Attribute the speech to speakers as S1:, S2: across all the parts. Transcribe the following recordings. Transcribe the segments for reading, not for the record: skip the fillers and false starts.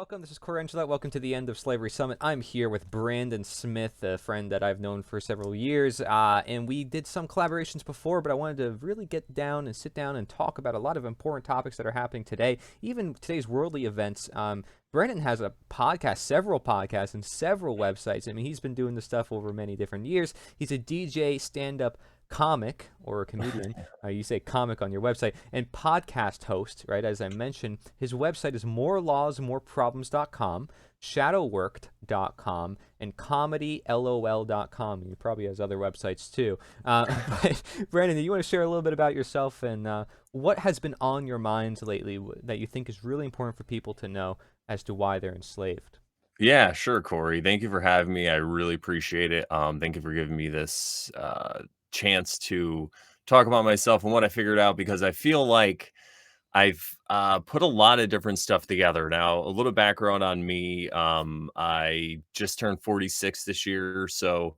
S1: welcome. This is Corey Angela. Welcome to the End of Slavery Summit. I'm here with Brandon Smith, a friend that I've known for several years, and we did some collaborations before, but I wanted to really get down and sit down and talk about a lot of important topics that are happening today, even today's worldly events. Brandon has a podcast, several podcasts, and several websites. I mean, he's been doing this stuff over many different years. He's a DJ, stand-up comic or a comedian, you say comic on your website, and podcast host, right? As I mentioned, his website is morelawsmoreproblems.com, shadowworked.com, and comedylol.com. He probably has other websites too. But Brandon, do you want to share a little bit about yourself and what has been on your mind lately that you think is really important for people to know as to why they're enslaved?
S2: Yeah, sure, Corey. Thank you for having me. I really appreciate it. Thank you for giving me this chance to talk about myself and what I figured out because I feel like I've put a lot of different stuff together. Now, a little background on me. I just turned 46 this year. So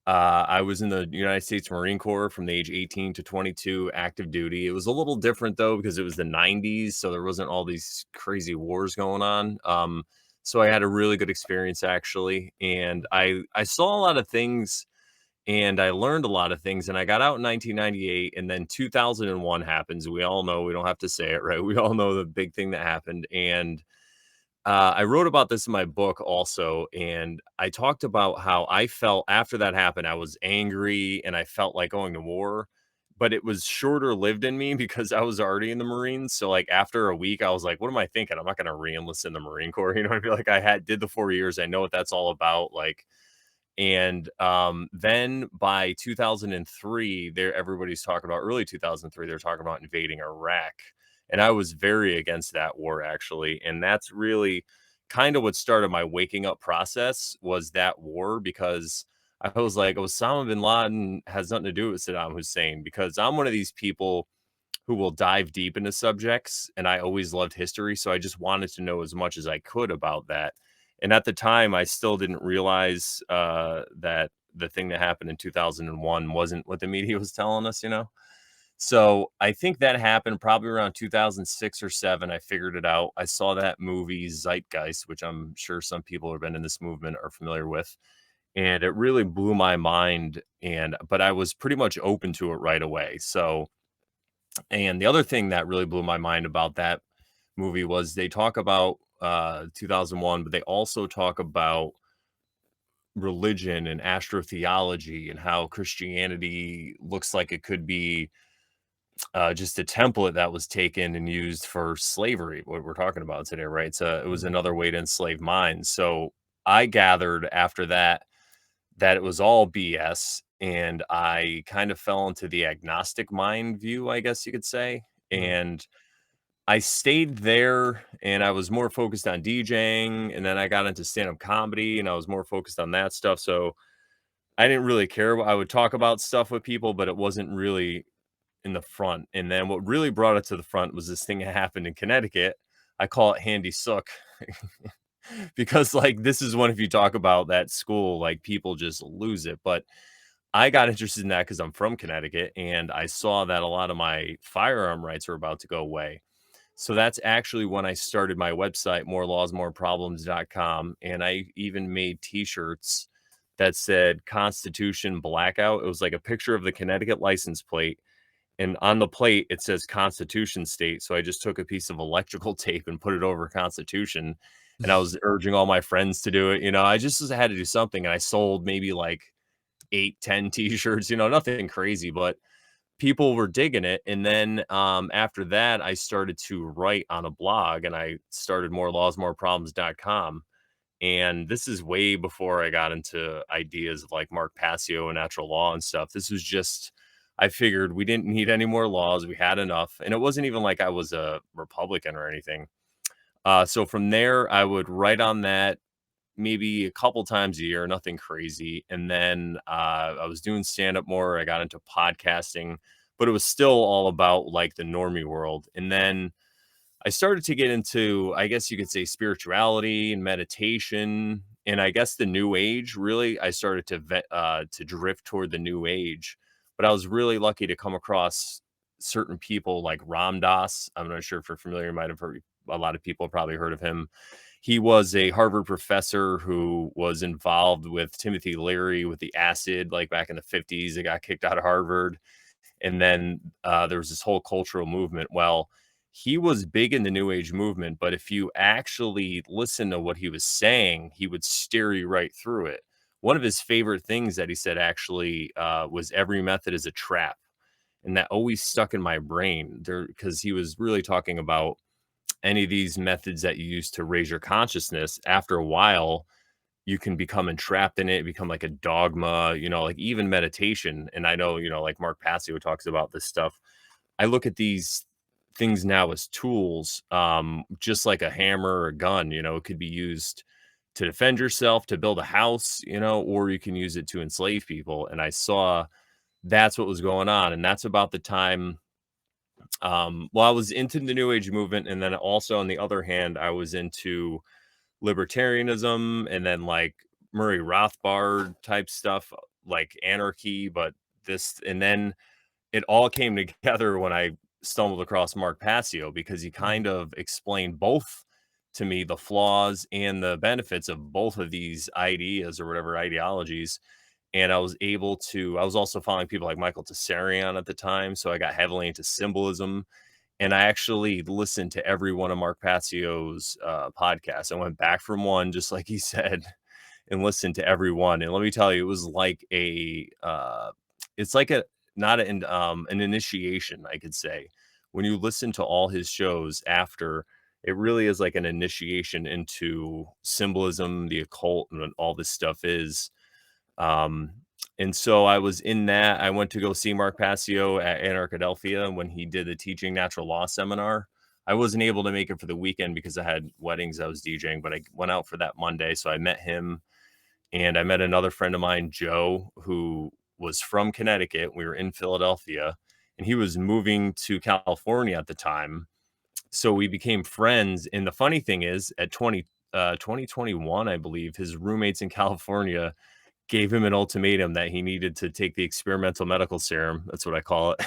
S2: I was in the United States Marine Corps from the age 18 to 22, active duty. It was a little different though because it was the 90s, so there wasn't all these crazy wars going on. So I had a really good experience actually, and I saw a lot of things and I learned a lot of things. And I got out in 1998, and then 2001 happens. We all know, we don't have to say it, right? We all know the big thing that happened, and I wrote about this in my book also, and I talked about how I felt after that happened. I was angry and I felt like going to war, but it was shorter lived in me because I was already in the Marines. So like after a week, I was like, what am I thinking? I'm not going to re-enlist in the Marine Corps. You know, I feel like did the 4 years. I know what that's all about. Like, and then by 2003, there everybody's talking about early 2003. They're talking about invading Iraq, and I was very against that war actually. And that's really kind of what started my waking up process was that war because I was like, Osama bin Laden has nothing to do with Saddam Hussein because I'm one of these people who will dive deep into subjects, and I always loved history, so I just wanted to know as much as I could about that. And at the time, I still didn't realize that the thing that happened in 2001 wasn't what the media was telling us, you know? So I think that happened probably around 2006 or 7. I figured it out. I saw that movie Zeitgeist, which I'm sure some people who have been in this movement are familiar with. And it really blew my mind. But I was pretty much open to it right away. So, and the other thing that really blew my mind about that movie was they talk about 2001, but they also talk about religion and astrotheology and how Christianity looks like it could be just a template that was taken and used for slavery, what we're talking about today, right? So it was
S1: Mhm.
S2: another way to enslave minds. So I gathered after that that it was all BS. And I kind of fell into the agnostic mind view, I guess you could say.
S1: Mhm.
S2: And I stayed there and I was more focused on DJing. And then I got into stand up comedy and I was more focused on that stuff. So I didn't really care. I would talk about stuff with people, but it wasn't really in the front. And then what really brought it to the front was this thing that happened in Connecticut. I call it Handy Sook because, like, this is one if you talk about that school, like, people just lose it. But I got interested in that because I'm from Connecticut and I saw that a lot of my firearm rights were about to go away. So that's actually when I started my website, morelawsmoreproblems.com. And I even made t-shirts that said Constitution Blackout. It was like a picture of the Connecticut license plate, and on the plate it says Constitution State. So I just took a piece of electrical tape and put it over Constitution, and I was urging all my friends to do it. You know, I just had to do something, and I sold maybe like 8, 10 t-shirts, you know, nothing crazy, but people were digging it. And then after that, I started to write on a blog, and I started morelawsmoreproblems.com. And this is way before I got into ideas of like Mark Passio and natural law and stuff. This was just, I figured we didn't need any more laws. We had enough. And it wasn't even like I was a Republican or anything. So from there, I would write on that maybe a couple times a year, nothing crazy. And then I was doing stand up more. I got into podcasting, but it was still all about like the normie world. And then I started to get into, I guess you could say, spirituality and meditation, and I guess the new age. Really, I started to drift toward the new age, but I was really lucky to come across certain people like Ram Dass. I'm not sure if you're familiar. You might have heard. A lot of people have probably heard of him, He was a Harvard professor who was involved with Timothy Leary with the acid, like back in the 50s. They got kicked out of Harvard. And then there was this whole cultural movement. Well, he was big in the New Age movement, but if you actually listen to what he was saying, he would steer you right through it. One of his favorite things that he said actually was every method is a trap. And that always stuck in my brain there because he was really talking about any of these methods that you use to raise your consciousness. After a while, you can become entrapped in it, become like a dogma, like even meditation. And I know, like Mark Passio talks about this stuff. I look at these things now as tools, just like a hammer or a gun, it could be used to defend yourself, to build a house, or you can use it to enslave people. And I saw that's what was going on. And that's about the time. Well, I was into the New Age movement. And then also, on the other hand, I was into libertarianism and then like Murray Rothbard type stuff, like anarchy, but this, and then it all came together when I stumbled across Mark Passio because he
S1: Mm.
S2: kind of explained both to me, the flaws and the benefits of both of these ideas or whatever ideologies. And I was also following people like Michael Tessarion at the time. So I got heavily into symbolism, and I actually listened to every one of Mark Passio's podcasts. I went back from one, just like he said, and listened to every one. And let me tell you, it was like it's like a not an initiation, I could say. When you listen to all his shows after, it really is like an initiation into symbolism, the occult, and what all this stuff is. Um, and so I was in that. I went to go see Mark Passio at Anarchadelphia when he did the Teaching Natural Law seminar. I wasn't able to make it for the weekend because I had weddings I was DJing, but I went out for that Monday. So I met him, and I met another friend of mine, Joe, who was from Connecticut. We were in Philadelphia, and he was moving to California at the time. So we became friends. And the funny thing is, at 2021, I believe, his roommates in California gave him an ultimatum that he needed to take the experimental medical serum, that's what I call it,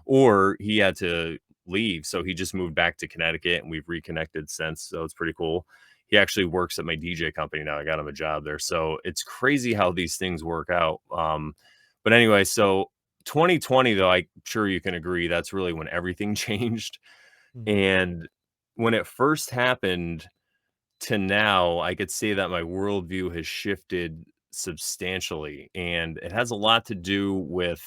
S2: or he had to leave. So he just moved back to Connecticut, and we've reconnected since. So it's pretty cool. He actually works at my DJ company now. I got him a job there. So it's crazy how these things work out. But anyway, so 2020, though, I'm sure you can agree, that's really when everything changed.
S1: Mm.
S2: And when it first happened, to now, I could say that my worldview has shifted substantially, and it has a lot to do with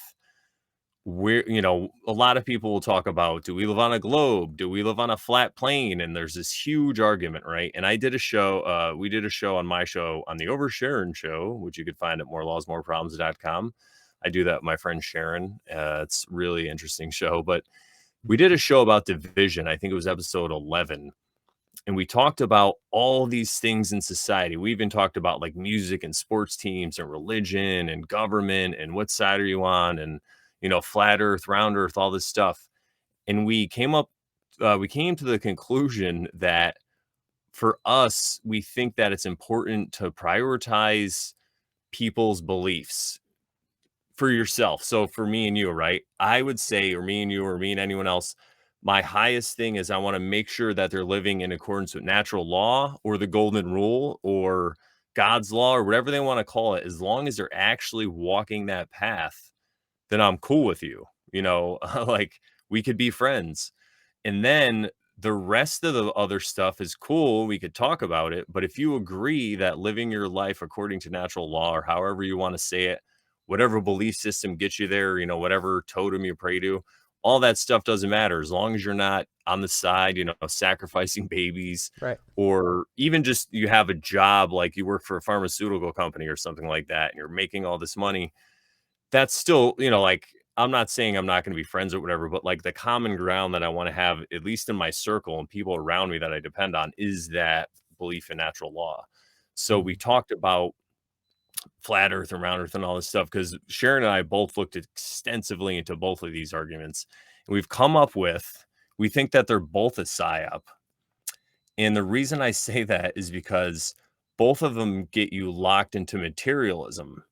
S2: where, a lot of people will talk about, do we live on a globe? Do we live on a flat plane? And there's this huge argument, right? And we did a show on my show on the Over Sharon show, which you could find at morelawsmoreproblems.com. I do that with my friend Sharon. It's really interesting show, but we did a show about division. I think it was episode 11, and we talked about all these things in society. We even talked about like music and sports teams and religion and government and what side are you on, and flat earth, round earth, all this stuff. And we came to the conclusion that for us, we think that it's important to prioritize people's beliefs for yourself. So for me and you, right? I would say, or me and you, or me and anyone else, my highest thing is I want to make sure that they're living in accordance with natural law or the golden rule or God's law or whatever they want to call it. As long as they're actually walking that path, then I'm cool with you. Like we could be friends. And then the rest of the other stuff is cool. We could talk about it. But if you agree that living your life according to natural law, or however you want to say it, whatever belief system gets you there, whatever totem you pray to, all that stuff doesn't matter as long as you're not on the side, sacrificing babies,
S1: Right.
S2: or even just you have a job, like you work for a pharmaceutical company or something like that, and you're making all this money. That's still, like, I'm not saying I'm not going to be friends or whatever, but like the common ground that I want to have, at least in my circle and people around me that I depend on, is that belief in natural law. So we
S1: Mm.
S2: talked about flat earth and round earth and all this stuff because Sharon and I both looked extensively into both of these arguments. And we've come up with, we think that they're both a psyop. And the reason I say that is because both of them get you locked into materialism.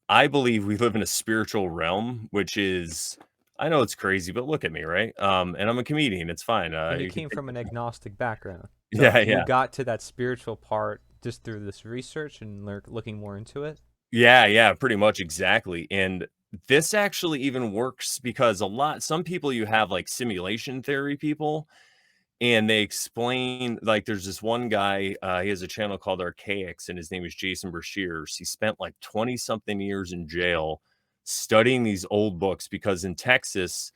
S2: I believe we live in a spiritual realm, which is, I know it's crazy, but look at me, right? And I'm a comedian. It's fine.
S1: And you
S2: You can
S1: came
S2: take
S1: from an agnostic background. So
S2: Yeah,
S1: you
S2: yeah.
S1: got to that spiritual part just through this research and looking more into it.
S2: Yeah, yeah, pretty much exactly. And this actually even works because some people you have like simulation theory people, and they explain like there's this one guy, he has a channel called Archaics, and his name is Jason Brashears. He spent like 20 something years in jail studying these old books because in Texas,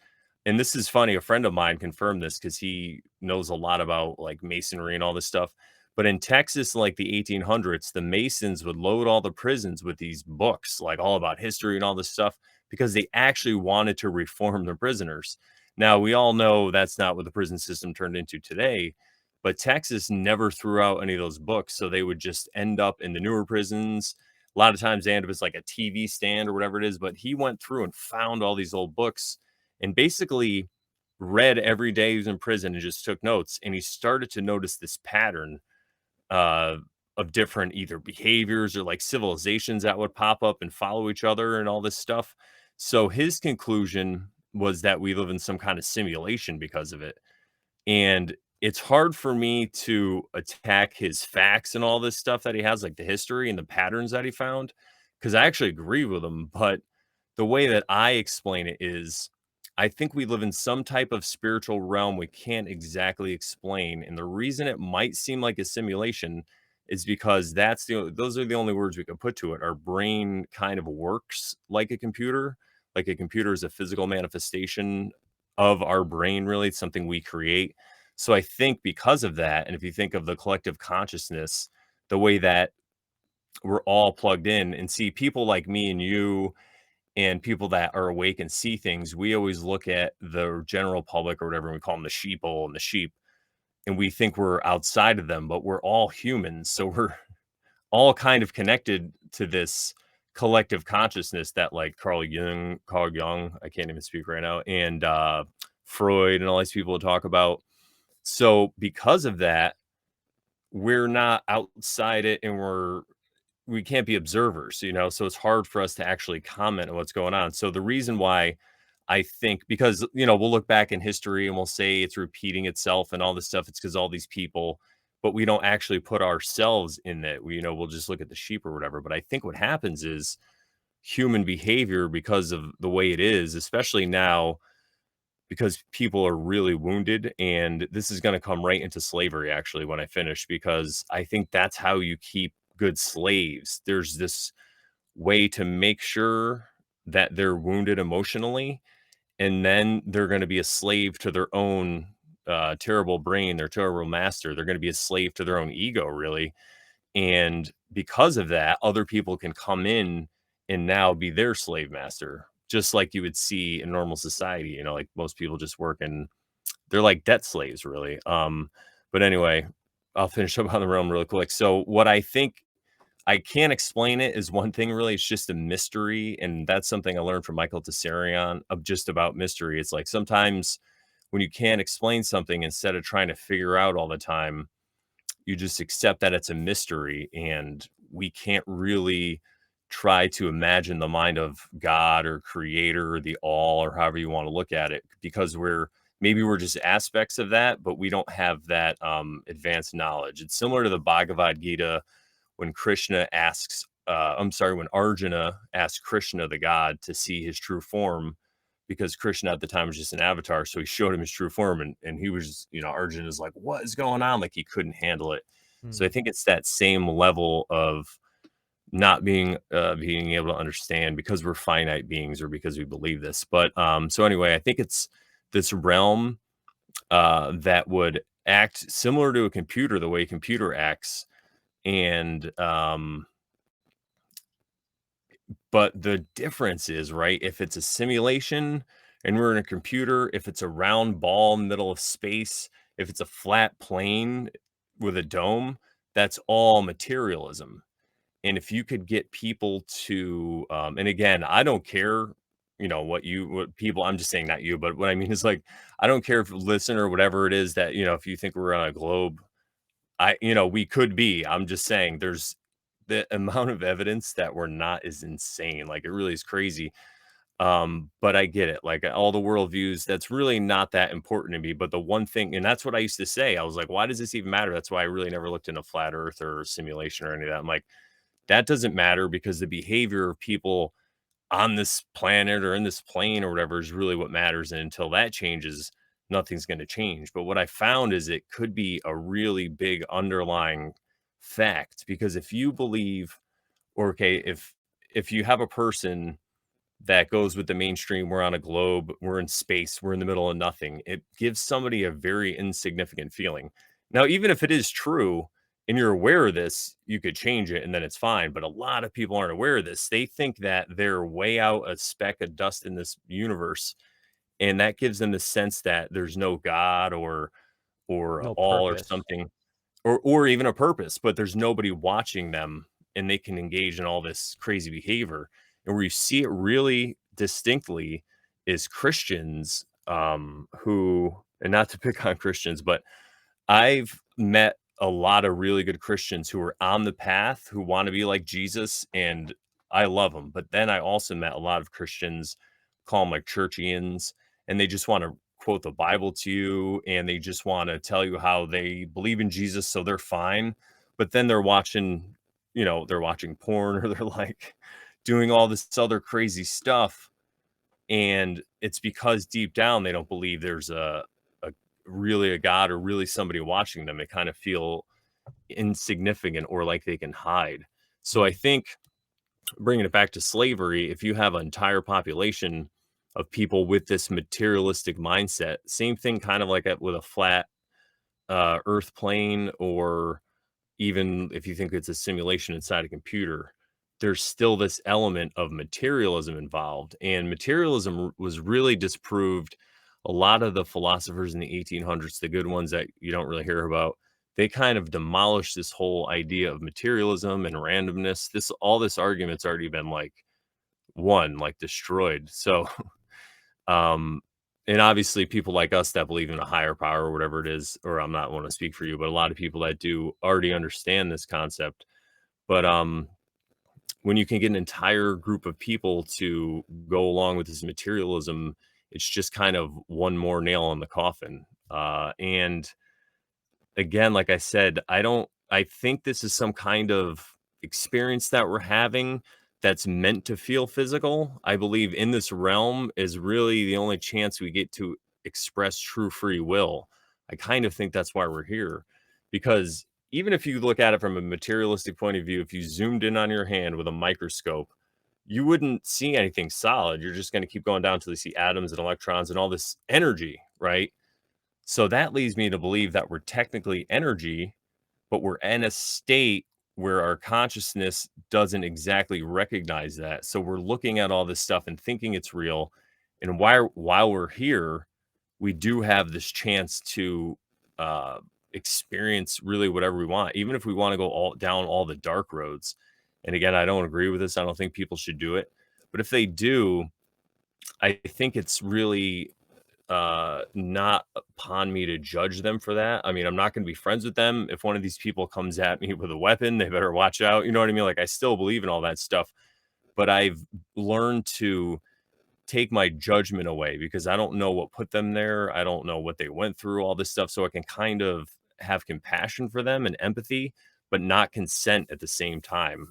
S2: and this is funny, a friend of mine confirmed this because he knows a lot about like masonry and all this stuff. But in Texas, like the 1800s, the Masons would load all the prisons with these books, like all about history and all this stuff, because they actually wanted to reform the prisoners. Now, we all know that's not what the prison system turned into today, but Texas never threw out any of those books. So they would just end up in the newer prisons. A lot of times they end up as like a TV stand or whatever it is. But he went through and found all these old books and basically read every day he was in prison and just took notes. And he started to notice this pattern uh, of different either behaviors or like civilizations that would pop up and follow each other and all this stuff. So his conclusion was that we live in some kind of simulation because of it. And it's hard for me to attack his facts and all this stuff that he has, like the history and the patterns that he found, because I actually agree with him. But the way that I explain it is I think we live in some type of spiritual realm we can't exactly explain. And the reason it might seem like a simulation is because those are the only words we can put to it. Our brain kind of works like a computer. Like a computer is a physical manifestation of our brain, really. It's something we create. So I think because of that, and if you think of the collective consciousness, the way that we're all plugged in and see people like me and you and people that are awake and see things, we always look at the general public or whatever, and we call them the sheeple and the sheep, and we think we're outside of them, but we're all humans. So we're all kind of connected to this collective consciousness that like Carl Jung, I can't even speak right now, and Freud and all these people talk about. So because of that, we're not outside it and we can't be observers, so it's hard for us to actually comment on what's going on. So the reason why I think because we'll look back in history and we'll say it's repeating itself and all this stuff, it's because all these people, but we don't actually put ourselves in it. We'll just look at the sheep or whatever. But I think what happens is human behavior, because of the way it is, especially now, because people are really wounded, and this is going to come right into slavery actually when I finish, because I think that's how you keep good slaves. There's this way to make sure that they're wounded emotionally, and then they're going to be a slave to their own terrible brain, their terrible master. They're going to be a slave to their own ego, really. And because of that, other people can come in and now be their slave master, just like you would see in normal society. Like most people just work and they're like debt slaves, really. But anyway, I'll finish up on the realm really quick. So what I think, I can't explain it is one thing, really. It's just a mystery. And that's something I learned from Michael Tessarion of just about mystery. It's like sometimes when you can't explain something, instead of trying to figure out all the time, you just accept that it's a mystery, and we can't really try to imagine the mind of God or creator or the all, or however you want to look at it, because we're just aspects of that, but we don't have that advanced knowledge. It's similar to the Bhagavad Gita when when Arjuna asked Krishna, the god, to see his true form, because Krishna at the time was just an avatar. So he showed him his true form, and he was, Arjuna is like, what is going on? Like he couldn't handle it. So I
S1: Hmm.
S2: think it's that same level of not being able to understand because we're finite beings or because we believe this. But so anyway, I think it's this realm that would act similar to a computer, the way a computer acts. And but the difference is, right, if it's a simulation and we're in a computer, if it's a round ball in the middle of space, if it's a flat plane with a dome, that's all materialism. And if you could get people to, and again, I don't care, what people, I'm just saying not you, but what I mean is like, I don't care if listen or whatever it is that, if you think we're on a globe, we could be. I'm just saying the amount of evidence that we're not is insane. Like it really is crazy. But I get it. Like all the worldviews, that's really not that important to me. But the one thing, and that's what I used to say, I was like, why does this even matter? That's why I really never looked into flat earth or simulation or any of that. I'm like, that doesn't matter because the behavior of people on this planet or in this plane or whatever is really what matters. And until that changes, nothing's going to change. But what I found is it could be a really big underlying fact because if you believe, or okay, if you have a person that goes with the mainstream, we're on a globe, we're in space, we're in the middle of nothing, it gives somebody a very insignificant feeling. Now, even if it is true and you're aware of this, you could change it and then it's fine. But a lot of people aren't aware of this. They think that they're way out a speck of dust in this universe. And that gives them the sense that there's no God or a
S1: No
S2: all or
S1: purpose.
S2: something or even a purpose, but there's nobody watching them and they can engage in all this crazy behavior. And where you see it really distinctly is Christians who, and not to pick on Christians, but I've met a lot of really good Christians who are on the path who want to be like Jesus, and I love them. But then I also met a lot of Christians, call them like churchians, and they just want to quote the Bible to you, and they just want to tell you how they believe in Jesus, so they're fine. But then they're watching, they're watching porn or they're like doing all this other crazy stuff, and it's because deep down they don't believe there's a really a god or really somebody watching them. They kind of feel insignificant or like they can hide. So I
S1: Mm.
S2: think bringing it back to slavery, if you have an entire population of people with this materialistic mindset, same thing kind of like with a flat earth plane, or even if you think it's a simulation inside a computer, there's still this element of materialism involved. And materialism was really disproved. A lot of the philosophers in the 1800s, the good ones that you don't really hear about, they kind of demolished this whole idea of materialism and randomness. All this argument's already been like won, like destroyed. So um, and obviously people like us that believe in a higher power or whatever it is, or I'm not want to speak for you, but a lot of people that do already understand this concept. But when you can get an entire group of people to go along with this materialism, it's just kind of one more nail in the coffin. And again, like I said, I think this is some kind of experience that we're having that's meant to feel physical. I believe in this realm is really the only chance we get to express true free will. I kind of think that's why we're here. Because even if you look at it from a materialistic point of view, if you zoomed in on your hand with a microscope, you wouldn't see anything solid. You're just going to keep going down until you see atoms and electrons and all this energy, right? So that leads me to believe that we're technically energy, but we're in a state where our consciousness doesn't exactly recognize that. So we're looking at all this stuff and thinking it's real. And while we're here, we do have this chance to uh, experience really whatever we want, even if we want to go all down all the dark roads. And again, I don't agree with this. I don't think people should do it. But if they do, I think it's really not upon me to judge them for that. I mean, I'm not going to be friends with them. If one of these people comes at me with a weapon, they better watch out. You know what I mean? Like, I still believe in all that stuff, but I've learned to take my judgment away because I don't know what put them there. I don't know what they went through, all this stuff. So I can kind of have compassion for them and empathy, but not consent at the same time.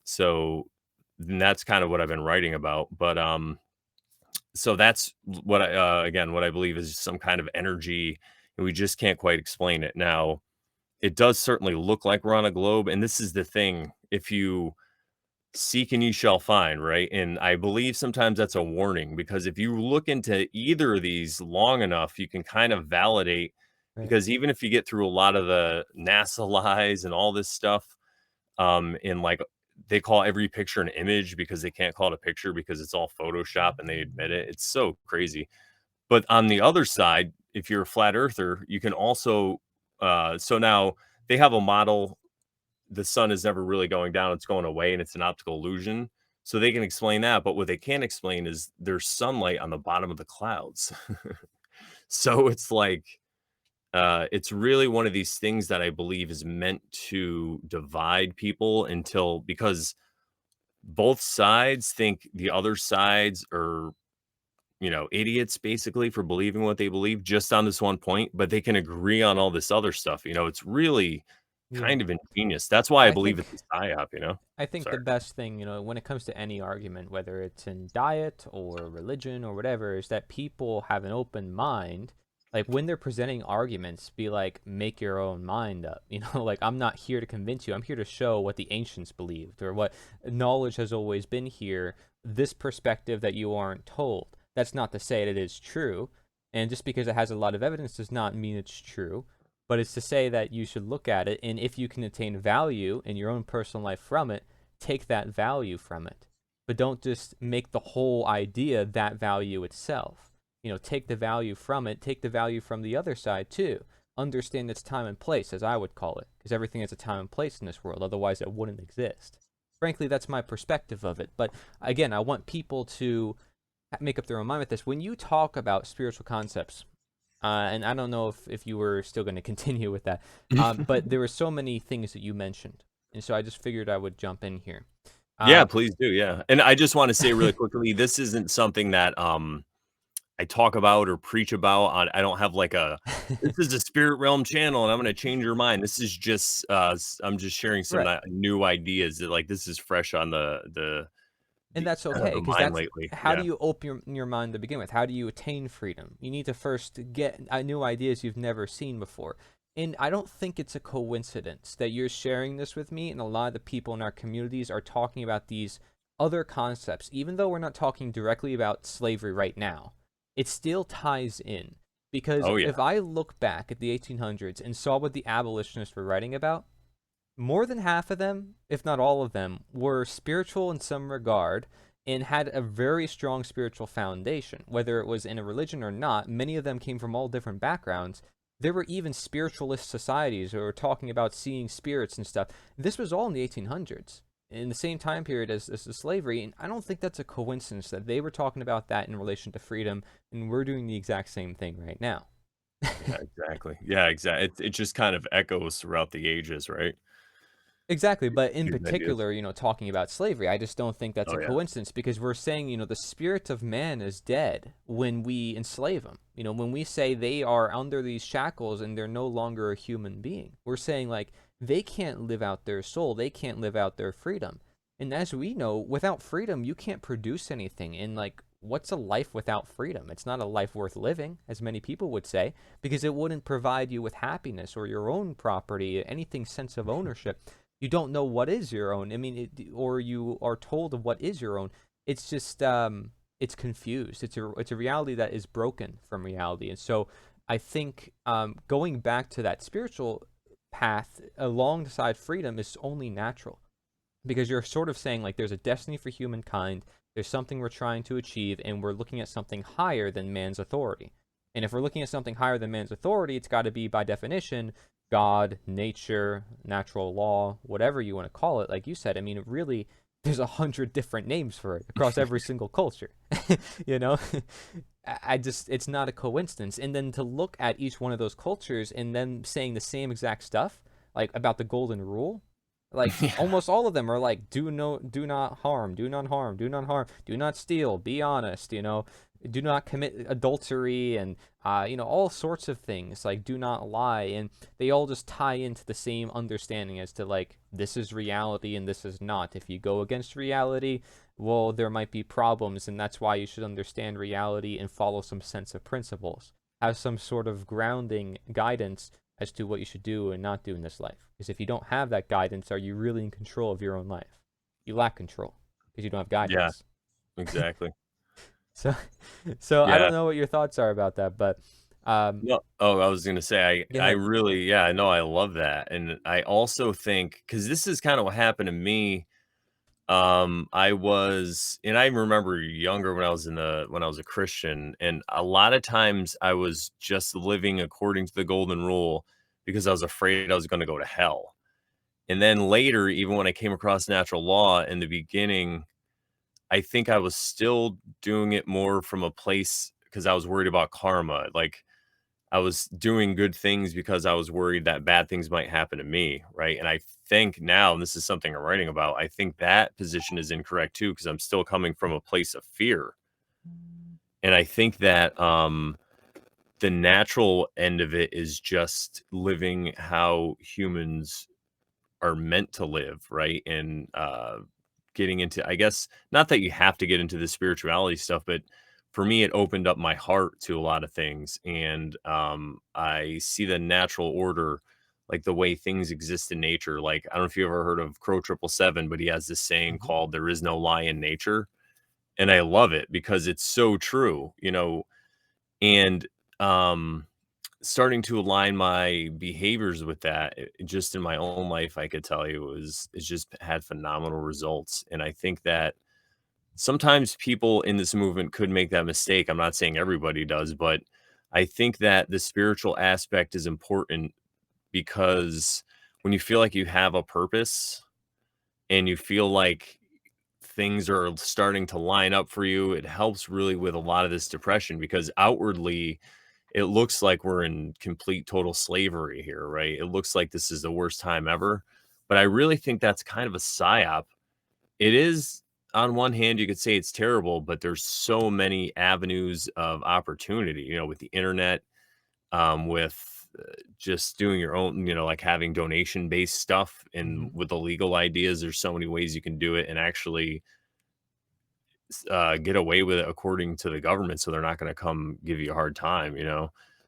S2: So that's kind of what I've been writing about. But so that's what again, what I believe is some kind of energy, and we just can't quite explain it. Now, it does certainly look like we're on a globe, and this is the thing: if you seek and you shall find, right? And I believe sometimes that's a warning because if you look into either of these long enough, you can kind of validate.
S1: Right.
S2: Because even if you get through a lot of the NASA lies and all this stuff, in like they call every picture an image because they can't call it a picture because it's all Photoshop and they admit it. It's so crazy. But on the other side, if you're a flat earther, you can also so now they have a model. The sun is never really going down, it's going away, and it's an optical illusion. So they can explain that. But what they can't explain is there's sunlight on the bottom of the clouds. So it's like it's really one of these things that I believe is meant to divide people until because both sides think the other sides are, idiots basically for believing what they believe just on this one point, but they can agree on all this other stuff. It's really
S1: Yeah.
S2: kind of ingenious. That's why I
S1: I
S2: believe
S1: think
S2: it's a psyop.
S1: I think
S2: Sorry.
S1: the best thing, when it comes to any argument, whether it's in diet or religion or whatever, is that people have an open mind. Like when they're presenting arguments, be like, make your own mind up. Like I'm not here to convince you. I'm here to show what the ancients believed or what knowledge has always been here, this perspective that you aren't told. That's not to say that it is true. And just because it has a lot of evidence does not mean it's true, but it's to say that you should look at it, and if you can attain value in your own personal life from it, take that value from it. But don't just make the whole idea that value itself. Take the value from it, take the value from the other side too. Understand its time and place, as I would call it, because everything has a time and place in this world, otherwise it wouldn't exist. Frankly, that's my perspective of it. But again, I want people to make up their own mind with this. When you talk about spiritual concepts, and I don't know if you were still going to continue with that, but there were so many things that you mentioned, and so I just figured I would jump in here.
S2: Yeah,
S1: Uh,
S2: please do. Yeah. And I just want to say really quickly, this isn't something that I talk about or preach about I don't have like this is a spirit realm channel and I'm going to change your mind. This is just I'm just sharing some
S1: right,
S2: new ideas that like this is fresh on
S1: and
S2: the
S1: that's okay
S2: the
S1: because
S2: mind
S1: that's
S2: lately.
S1: how do
S2: Yeah.
S1: you open your mind to begin with? How do you attain freedom? You need to first get new ideas you've never seen before. And I don't think it's a coincidence that you're sharing this with me, and a lot of the people in our communities are talking about these other concepts, even though we're not talking directly about slavery right now. It still ties in because
S2: Oh yeah.
S1: if I look back at the 1800s and saw what the abolitionists were writing about, more than half of them, if not all of them, were spiritual in some regard and had a very strong spiritual foundation. Whether it was in a religion or not, many of them came from all different backgrounds. There were even spiritualist societies who were talking about seeing spirits and stuff. This was all in the 1800s, in the same time period as the slavery. And I don't think that's a coincidence that they were talking about that in relation to freedom, and we're doing the exact same thing right now.
S2: Yeah, exactly. Yeah, exactly. It just kind of echoes throughout the ages, right?
S1: Exactly, but in
S2: These ideas.
S1: particular, talking about slavery, I just don't think that's
S2: Oh
S1: a
S2: yeah.
S1: coincidence because we're saying, the spirit of man is dead when we enslave them. When we say they are under these shackles and they're no longer a human being, we're saying like they can't live out their soul, they can't live out their freedom. And as we know, without freedom, you can't produce anything. And like, what's a life without freedom? It's not a life worth living, as many people would say, because it wouldn't provide you with happiness or your own property, anything sense of ownership. You don't know what is your own. I mean, or you are told of what is your own. It's just it's confused. It's a reality that is broken from reality, and so I think going back to that spiritual path alongside freedom is only natural because you're sort of saying like there's a destiny for humankind. There's something we're trying to achieve, and we're looking at something higher than man's authority. And if we're looking at something higher than man's authority, it's got to be by definition God, nature, natural law, whatever you want to call it. Like you said, I mean, really, there's 100 different names for it across every single culture. you know, I just it's not a coincidence. And then to look at each one of those cultures and then saying the same exact stuff, like about the golden rule, like
S2: Yeah.
S1: almost all of them are like do not harm, do not harm, do not harm, do not steal, be honest, do not commit adultery, and all sorts of things like do not lie, and they all just tie into the same understanding as to like this is reality and this is not. If you go against reality, well, there might be problems, and that's why you should understand reality and follow some sense of principles, have some sort of grounding guidance as to what you should do and not do in this life. Because if you don't have that guidance, are you really in control of your own life? You lack control because you don't have
S2: Yeah,
S1: guidance.
S2: exactly.
S1: So, so I don't
S2: Yeah.
S1: know what your thoughts are about that, but
S2: No, I was gonna say
S1: go
S2: I
S1: ahead.
S2: really yeah, no, I love that, and I also think because this is kinda what happened to me. I remember younger when I was a Christian, and a lot of times I was just living according to the golden rule because I was afraid I was gonna go to hell. And then later, even when I came across natural law in the beginning, I think I was still doing it more from a place because I was worried about karma. Like I was doing good things because I was worried that bad things might happen to me, right? And I think now, and this is something I'm writing about, I think that position is incorrect too, because I'm still coming from a place of fear. And I think that the natural end of it is just living how humans are meant to live, right? And getting into, I guess, not that you have to get into the spirituality stuff, but for me, it opened up my heart to a lot of things. And I see the natural order, like the way things exist in nature. Like, I don't know if you ever heard of Crow 777, but he has this saying
S1: Hmm.
S2: called, "There is no lie in nature." And I love it because it's so true, and um, starting to align my behaviors with that, just in my own life, I could tell you it's just had phenomenal results. And I think that sometimes people in this movement could make that mistake. I'm not saying everybody does, but I think that the spiritual aspect is important because when you feel like you have a purpose and you feel like things are starting to line up for you, it helps really with a lot of this depression because outwardly it looks like we're in complete total slavery here, right? It looks like this is the worst time ever. But I really think that's kind of a psyop. It is, on one hand, you could say it's terrible, but there's so many avenues of opportunity, with the internet, with just doing your own, like having donation based stuff. And
S1: Hmm.
S2: with the legal ideas, there's so many ways you can do it and actually get away with it according to the government, so they're not gonna come give you a hard time?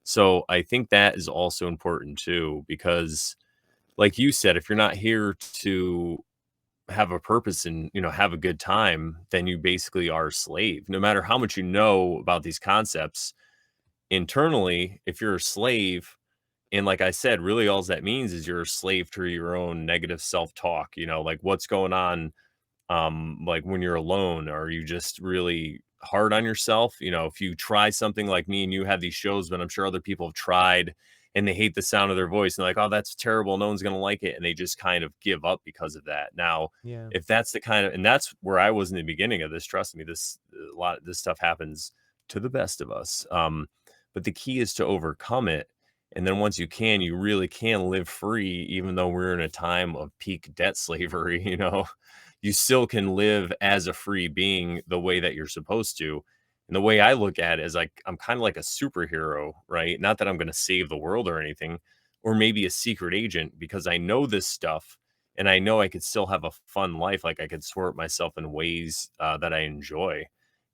S2: So, I think that is also important too, because like you said, if you're not here to have a purpose and, have a good time, then you basically are a slave. No matter how much you know about these concepts, internally, if you're a slave, and like I said, really alls that means is you're a slave to your own negative self-talk, like what's going on like when you're alone, are you just really hard on yourself? If you try something like me and you have these shows, but I'm sure other people have tried and they hate the sound of their voice and like, oh, that's terrible, no one's going to like it, and they just kind of give up because of that. Now,
S1: Yeah.
S2: if that's the kind of, and that's where I was in the beginning of this, trust me, this a lot of this stuff happens to the best of us. But the key is to overcome it. And then once you can, you really can live free, even though we're in a time of peak debt slavery, you still can live as a free being the way that you're supposed to. And the way I look at it is like I'm kind of like a superhero, right? Not that I'm going to save the world or anything, or maybe a secret agent because I know this stuff and I know I could still have a fun life. Like I could sort myself in ways that I enjoy.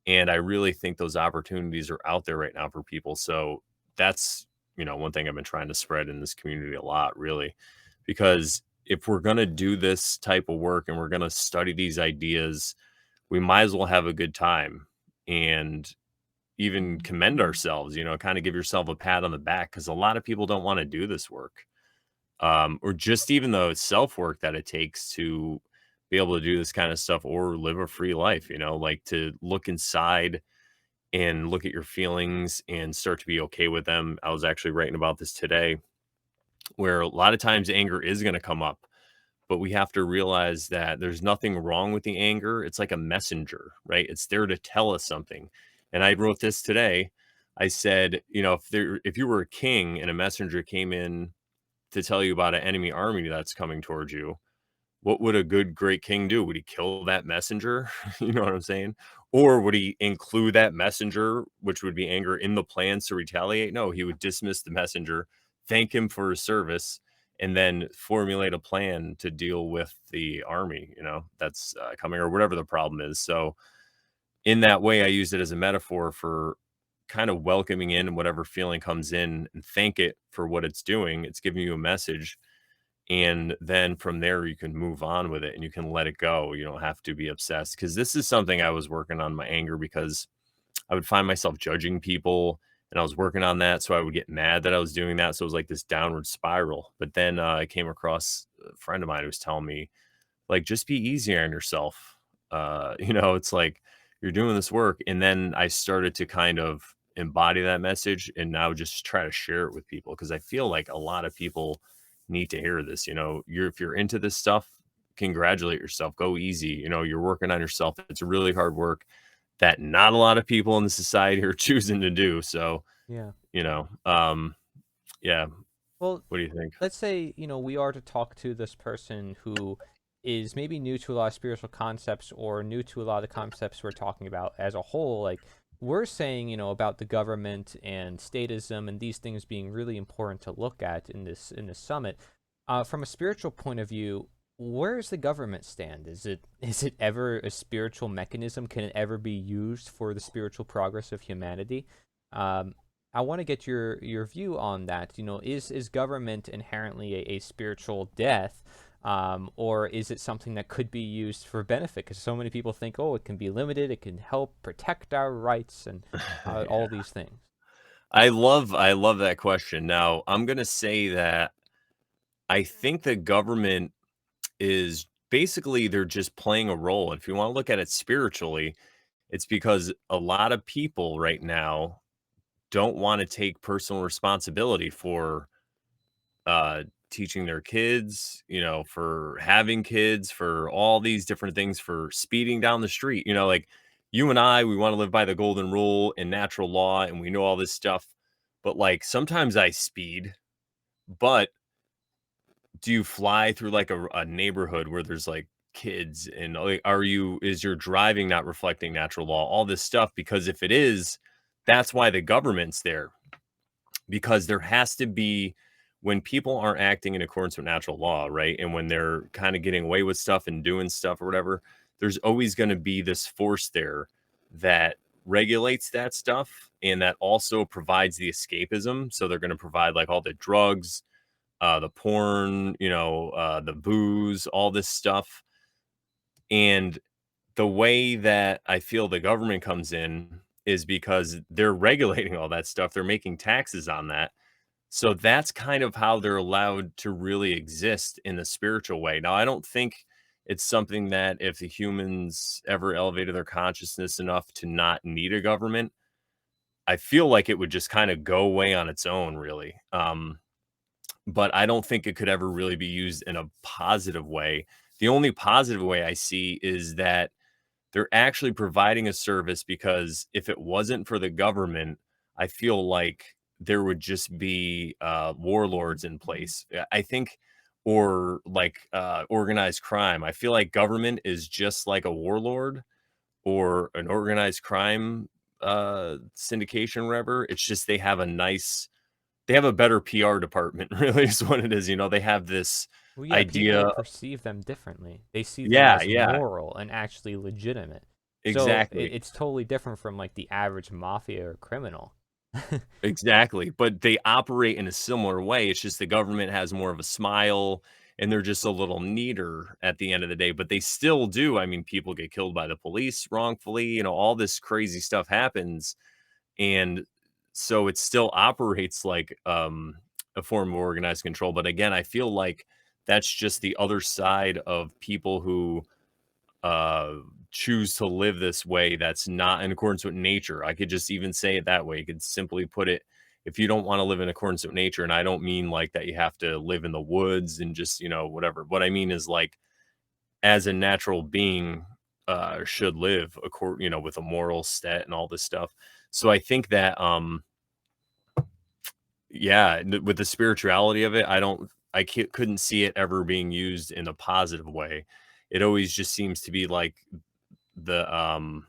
S2: And I really think those opportunities are out there right now for people. So that's, one thing I've been trying to spread in this community a lot, really, because if we're going to do this type of work and we're going to study these ideas, we might as well have a good time and even commend ourselves, kind of give yourself a pat on the back because a lot of people don't want to do this work, or just even the self work that it takes to be able to do this kind of stuff or live a free life, like to look inside and look at your feelings and start to be okay with them. I was actually writing about this today where a lot of times anger is going to come up, but we have to realize that there's nothing wrong with the anger. It's like a messenger, right? It's there to tell us something. And I wrote this today. I said, if you were a king and a messenger came in to tell you about an enemy army that's coming towards you, what would a good great king do? Would he kill that messenger? You know what I'm saying? Or would he include that messenger, which would be anger, in the plans to retaliate? No, he would dismiss the messenger, thank him for his service, and then formulate a plan to deal with the army, that's coming, or whatever the problem is. So in that way, I use it as a metaphor for kind of welcoming in whatever feeling comes in and thank it for what it's doing. It's giving you a message, and then from there you can move on with it and you can let it go. You don't have to be obsessed, because this is something I was working on, my anger, because I would find myself judging people, and I was working on that, so I would get mad that I was doing that, so it was like this downward spiral. But then I came across a friend of mine who was telling me, like, just be easier on yourself. It's like you're doing this work. And then I started to kind of embody that message and now just try to share it with people, because I feel like a lot of people need to hear this. If you're into this stuff, congratulate yourself, go easy. You're working on yourself. It's really hard work that not a lot of people in the society are choosing to do. So,
S1: Yeah.
S2: you know. Yeah.
S1: Well,
S2: What do you think?
S1: let's say, we are to talk to this person who is maybe new to a lot of spiritual concepts or new to a lot of the concepts we're talking about as a whole. Like, we're saying, about the government and statism and these things being really important to look at in this summit. From a spiritual point of view, where does the government stand? Is it ever a spiritual mechanism? Can it ever be used for the spiritual progress of humanity? Um, I want to get your view on that. Is government inherently a spiritual death, or is it something that could be used for benefit? Because so many people think, oh, it can be limited, it can help protect our rights, and all
S2: Yeah.
S1: these things.
S2: I love that question. Now, I'm gonna say that I think the government is basically they're just playing a role. If you want to look at it spiritually, it's because a lot of people right now don't want to take personal responsibility for uh teaching their kids, for having kids, for all these different things, for speeding down the street. Like you and I, we want to live by the golden rule and natural law, and we know all this stuff. But like sometimes I speed, but do you fly through like a neighborhood where there's like kids and like is your driving not reflecting natural law? All this stuff, because if it is, that's why the government's there, because there has to be, when people aren't acting in accordance with natural law, right? And when they're kind of getting away with stuff and doing stuff or whatever, there's always going to be this force there that regulates that stuff and that also provides the escapism. So they're going to provide like all the drugs, the porn, the booze, all this stuff. And the way that I feel the government comes in is because they're regulating all that stuff. They're making taxes on that. So that's kind of how they're allowed to really exist in the spiritual way. Now, I don't think it's something that if the humans ever elevated their consciousness enough to not need a government, I feel like it would just kind of go away on its own, really. But I don't think it could ever really be used in a positive way. The only positive way I see is that they're actually providing a service, because if it wasn't for the government, I feel like there would just be warlords in place. I think, or like organized crime. I feel like government is just like a warlord or an organized crime syndication, or whatever. It's just they have a better PR department, really, is what it is. They have this
S1: Well, yeah,
S2: idea.
S1: people perceive them differently. They see them
S2: Yeah,
S1: as
S2: yeah,
S1: moral and actually legitimate. So
S2: exactly.
S1: it's totally different from like the average mafia or criminal.
S2: Exactly, but they operate in a similar way. It's just the government has more of a smile and they're just a little neater at the end of the day, but they still do. I mean, people get killed by the police wrongfully, all this crazy stuff happens. And so it still operates like a form of organized control. But again, I feel like that's just the other side of people who uh choose to live this way that's not in accordance with nature. I could just even say it that way. You could simply put it, if you don't want to live in accordance with nature, and I don't mean like that you have to live in the woods and just, whatever. What I mean is like as a natural being should live with a moral set and all this stuff. So I think that yeah, with the spirituality of it, couldn't see it ever being used in a positive way. It always just seems to be like the um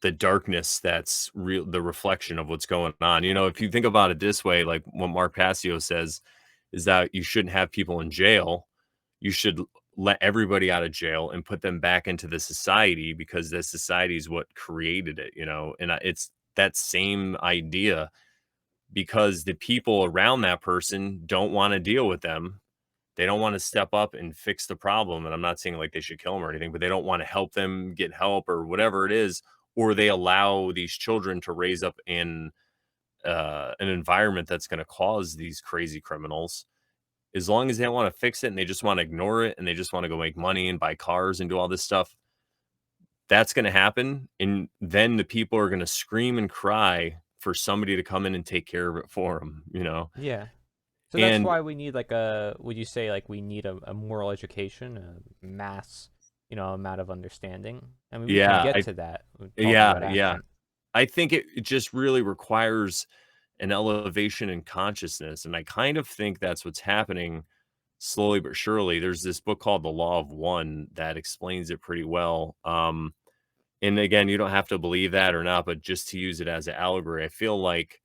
S2: the darkness that's real, the reflection of what's going on. If you think about it this way, like what Mark Passio says is that you shouldn't have people in jail. You should let everybody out of jail and put them back into the society, because the society is what created it. And it's that same idea, because the people around that person don't want to deal with them. They don't want to step up and fix the problem. And I'm not saying like they should kill them or anything, but they don't want to help them get help or whatever it is. Or they allow these children to raise up in an environment that's going to cause these crazy criminals. As long as they don't want to fix it and they just want to ignore it and they just want to go make money and buy cars and do all this stuff, that's going to happen. And then the people are going to scream and cry for somebody to come in and take care of it for them.
S1: Yeah. So that's
S2: And
S1: why we need would you say like we need a moral education, a mass, amount of understanding? I mean, we can
S2: yeah,
S1: get to that talking
S2: yeah,
S1: about
S2: yeah.
S1: action.
S2: I think it just really requires an elevation in consciousness. And I kind of think that's what's happening slowly but surely. There's this book called The Law of One that explains it pretty well. And again, you don't have to believe that or not, but just to use it as an allegory, I feel like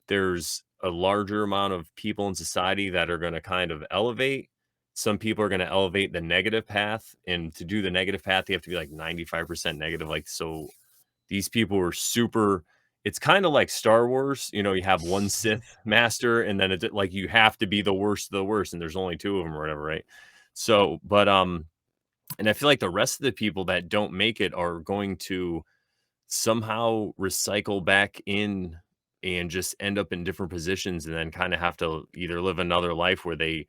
S2: there's a larger amount of people in society that are going to kind of elevate. Some people are going to elevate the negative path. And to do the negative path, you have to be like 95% negative. Like, so these people were super. It's kind of like Star Wars. You know, you have one Sith master, and then it's like you have to be the worst of the worst, and there's only two of them or whatever, right? So, but and I feel like the rest of the people that don't make it are going to somehow recycle back in and just end up in different positions and then kind of have to either live another life where they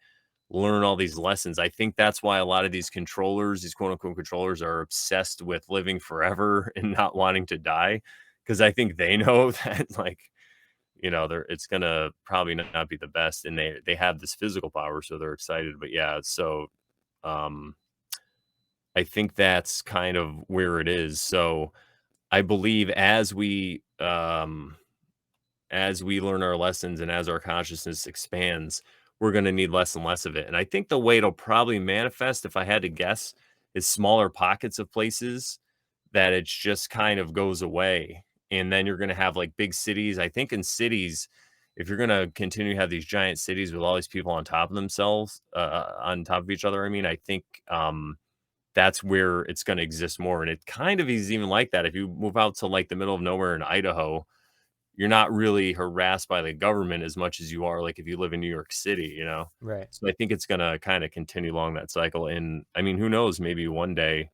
S2: learn all these lessons. I think that's why a lot of these controllers, these quote unquote controllers, are obsessed with living forever and not wanting to die. Cause I think they know that like, they're it's gonna probably not be the best and they have this physical power, so they're excited. But yeah, so um I think that's kind of where it is. So I believe as we learn our lessons and as our consciousness expands, we're going to need less and less of it. And I think the way it'll probably manifest, if I had to guess, is smaller pockets of places that it just kind of goes away. And then you're going to have like big cities. I think in cities, if you're going to continue to have these giant cities with all these people on top of themselves, on top of each other, I mean, I think that's where it's going to exist more. And it kind of is even like that. If you move out to like the middle of nowhere in Idaho, you're not really harassed by the government as much as you are like if you live in New York City, you know?
S1: Right.
S2: So I think it's gonna kind of continue along that cycle. And I mean, who knows? Maybe one day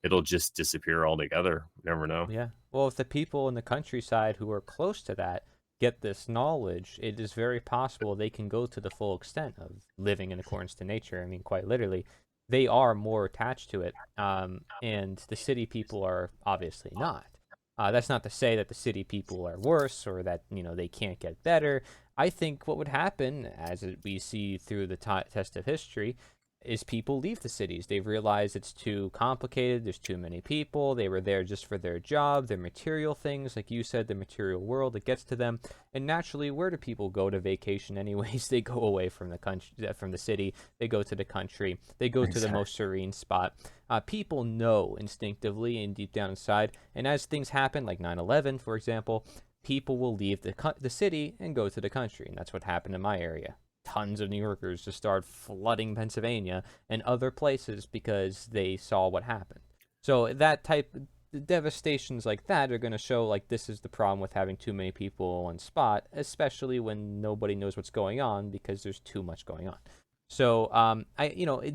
S2: it'll just disappear altogether. You never know.
S1: Yeah. Well, if the people in the countryside who are close to that get this knowledge, it is very possible they can go to the full extent of living in accordance to nature. I mean, quite literally, they are more attached to it. And the city people are obviously not. That's not to say that the city people are worse or that, they can't get better. I think what would happen, we see through the test of history, is people leave the cities. They've realized it's too complicated. There's too many people. They were there just for their job, their material things, like you said, the material world that gets to them. And naturally, where do people go to vacation anyways? They go away from the country, from the city. They go to the country. They go to the most serene spot. People know instinctively and deep down inside. And as things happen, like 9/11, for example, people will leave the city and go to the country. And that's what happened in my area. Tons of New Yorkers just started flooding Pennsylvania and other places because they saw what happened. So that type devastations like that are going to show like this is the problem with having too many people in one spot, especially when nobody knows what's going on because there's too much going on. So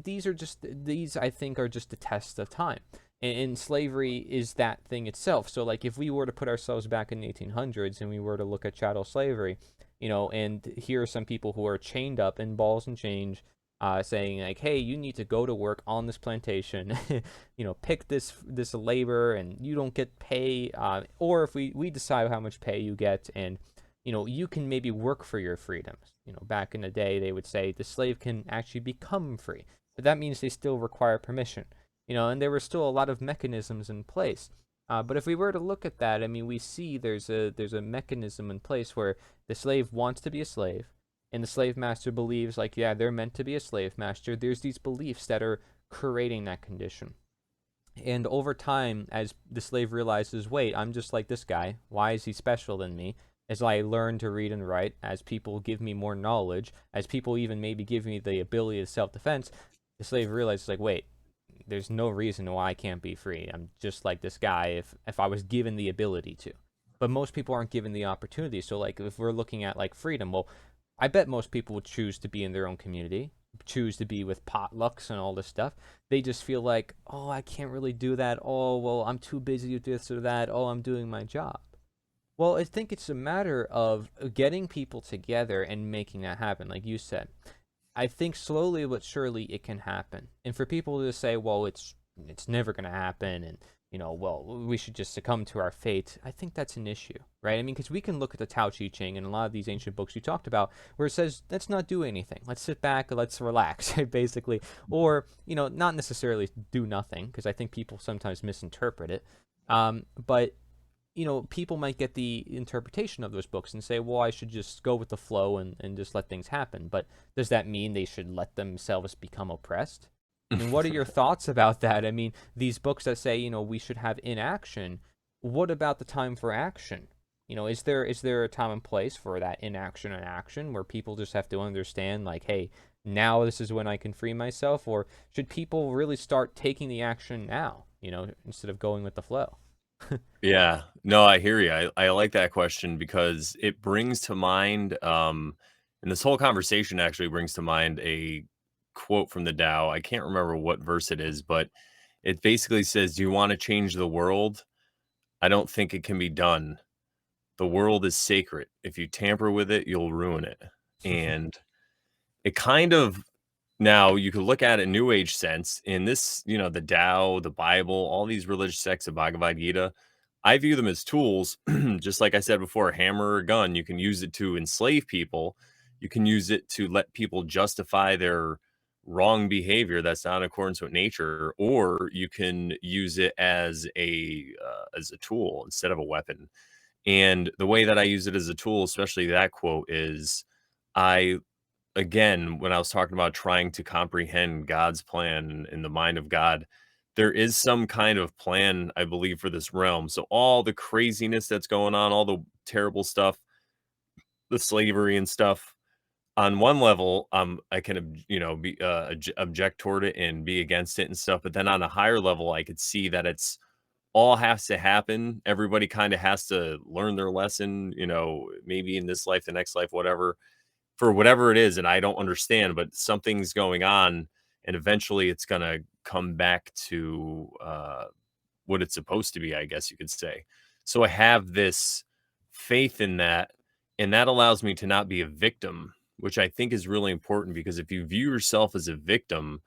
S1: these I think are just a test of time. And slavery is that thing itself. So like if we were to put ourselves back in the 1800s and we were to look at chattel slavery, and here are some people who are chained up in balls and chains, saying like, hey, you need to go to work on this plantation, pick this labor and you don't get pay, or if we decide how much pay you get, and you can maybe work for your freedoms. Back in the day they would say the slave can actually become free, but that means they still require permission, and there were still a lot of mechanisms in place. But if we were to look at that, I mean, we see there's a mechanism in place where the slave wants to be a slave, and the slave master believes like, yeah, they're meant to be a slave master. There's these beliefs that are creating that condition. And over time, as the slave realizes, wait, I'm just like this guy. Why is he special than me? As I learn to read and write, as people give me more knowledge, as people even maybe give me the ability to self-defense, the slave realizes like, wait, there's no reason why I can't be free. I'm just like this guy if I was given the ability to. But most people aren't given the opportunity. So like if we're looking at like freedom, well, I bet most people would choose to be in their own community, choose to be with potlucks and all this stuff. They just feel like, oh, I can't really do that. Oh, well, I'm too busy with this or that. Oh, I'm doing my job. Well, I think it's a matter of getting people together and making that happen, like you said. I think slowly but surely it can happen. And for people to say, well, it's never going to happen, and well, we should just succumb to our fate, I think that's an issue, right? I mean, because we can look at the Tao Te Ching and a lot of these ancient books you talked about where it says, let's not do anything. Let's sit back, let's relax, basically. Or, not necessarily do nothing, because I think people sometimes misinterpret it. But people might get the interpretation of those books and say, well, I should just go with the flow and just let things happen. But does that mean they should let themselves become oppressed? I mean, what are your thoughts about that? I mean, these books that say, we should have inaction, what about the time for action? Is there a time and place for that inaction and action where people just have to understand, like, hey, now this is when I can free myself? Or should people really start taking the action now, instead of going with the flow?
S2: Yeah. No, I hear you. I like that question because it brings to mind, and this whole conversation actually brings to mind a quote from the Tao. I can't remember what verse it is, but it basically says, "Do you want to change the world? I don't think it can be done. The world is sacred. If you tamper with it, you'll ruin it." And it kind of now you could look at it in New Age sense. In this, the Tao, the Bible, all these religious texts, the Bhagavad Gita, I view them as tools. Just like I said before, a hammer or a gun, you can use it to enslave people. You can use it to let people justify their wrong behavior that's not in accordance with nature, or you can use it as a tool instead of a weapon. And the way that I use it as a tool, especially that quote, is I again, when I was talking about trying to comprehend God's plan in the mind of God, there is some kind of plan, I believe, for this realm. So all the craziness that's going on, all the terrible stuff, the slavery and stuff, on one level, I can, be object toward it and be against it and stuff. But then on a higher level, I could see that it's all has to happen. Everybody kind of has to learn their lesson, maybe in this life, the next life, whatever, for whatever it is, and I don't understand, but something's going on, and eventually it's gonna come back to, what it's supposed to be, I guess you could say. So I have this faith in that, and that allows me to not be a victim, which I think is really important because if you view yourself as a victim,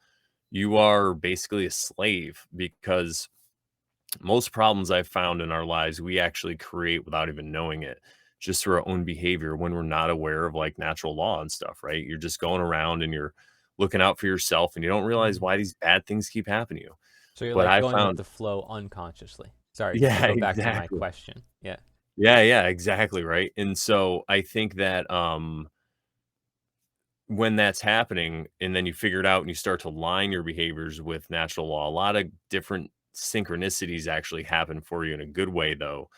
S2: you are basically a slave because most problems I've found in our lives, we actually create without even knowing it, just through our own behavior when we're not aware of like natural law and stuff, right? You're just going around and you're looking out for yourself and you don't realize
S1: Mhm.
S2: why these bad things keep happening to you.
S1: So you're
S2: But
S1: like
S2: I
S1: going with
S2: found,
S1: the flow unconsciously. Sorry to
S2: yeah,
S1: go back to my
S2: exactly.
S1: question. Yeah.
S2: Yeah, exactly. Right. And so I think that when that's happening and then you figure it out and you start to line your behaviors with natural law, a lot of different synchronicities actually happen for you in a good way, though.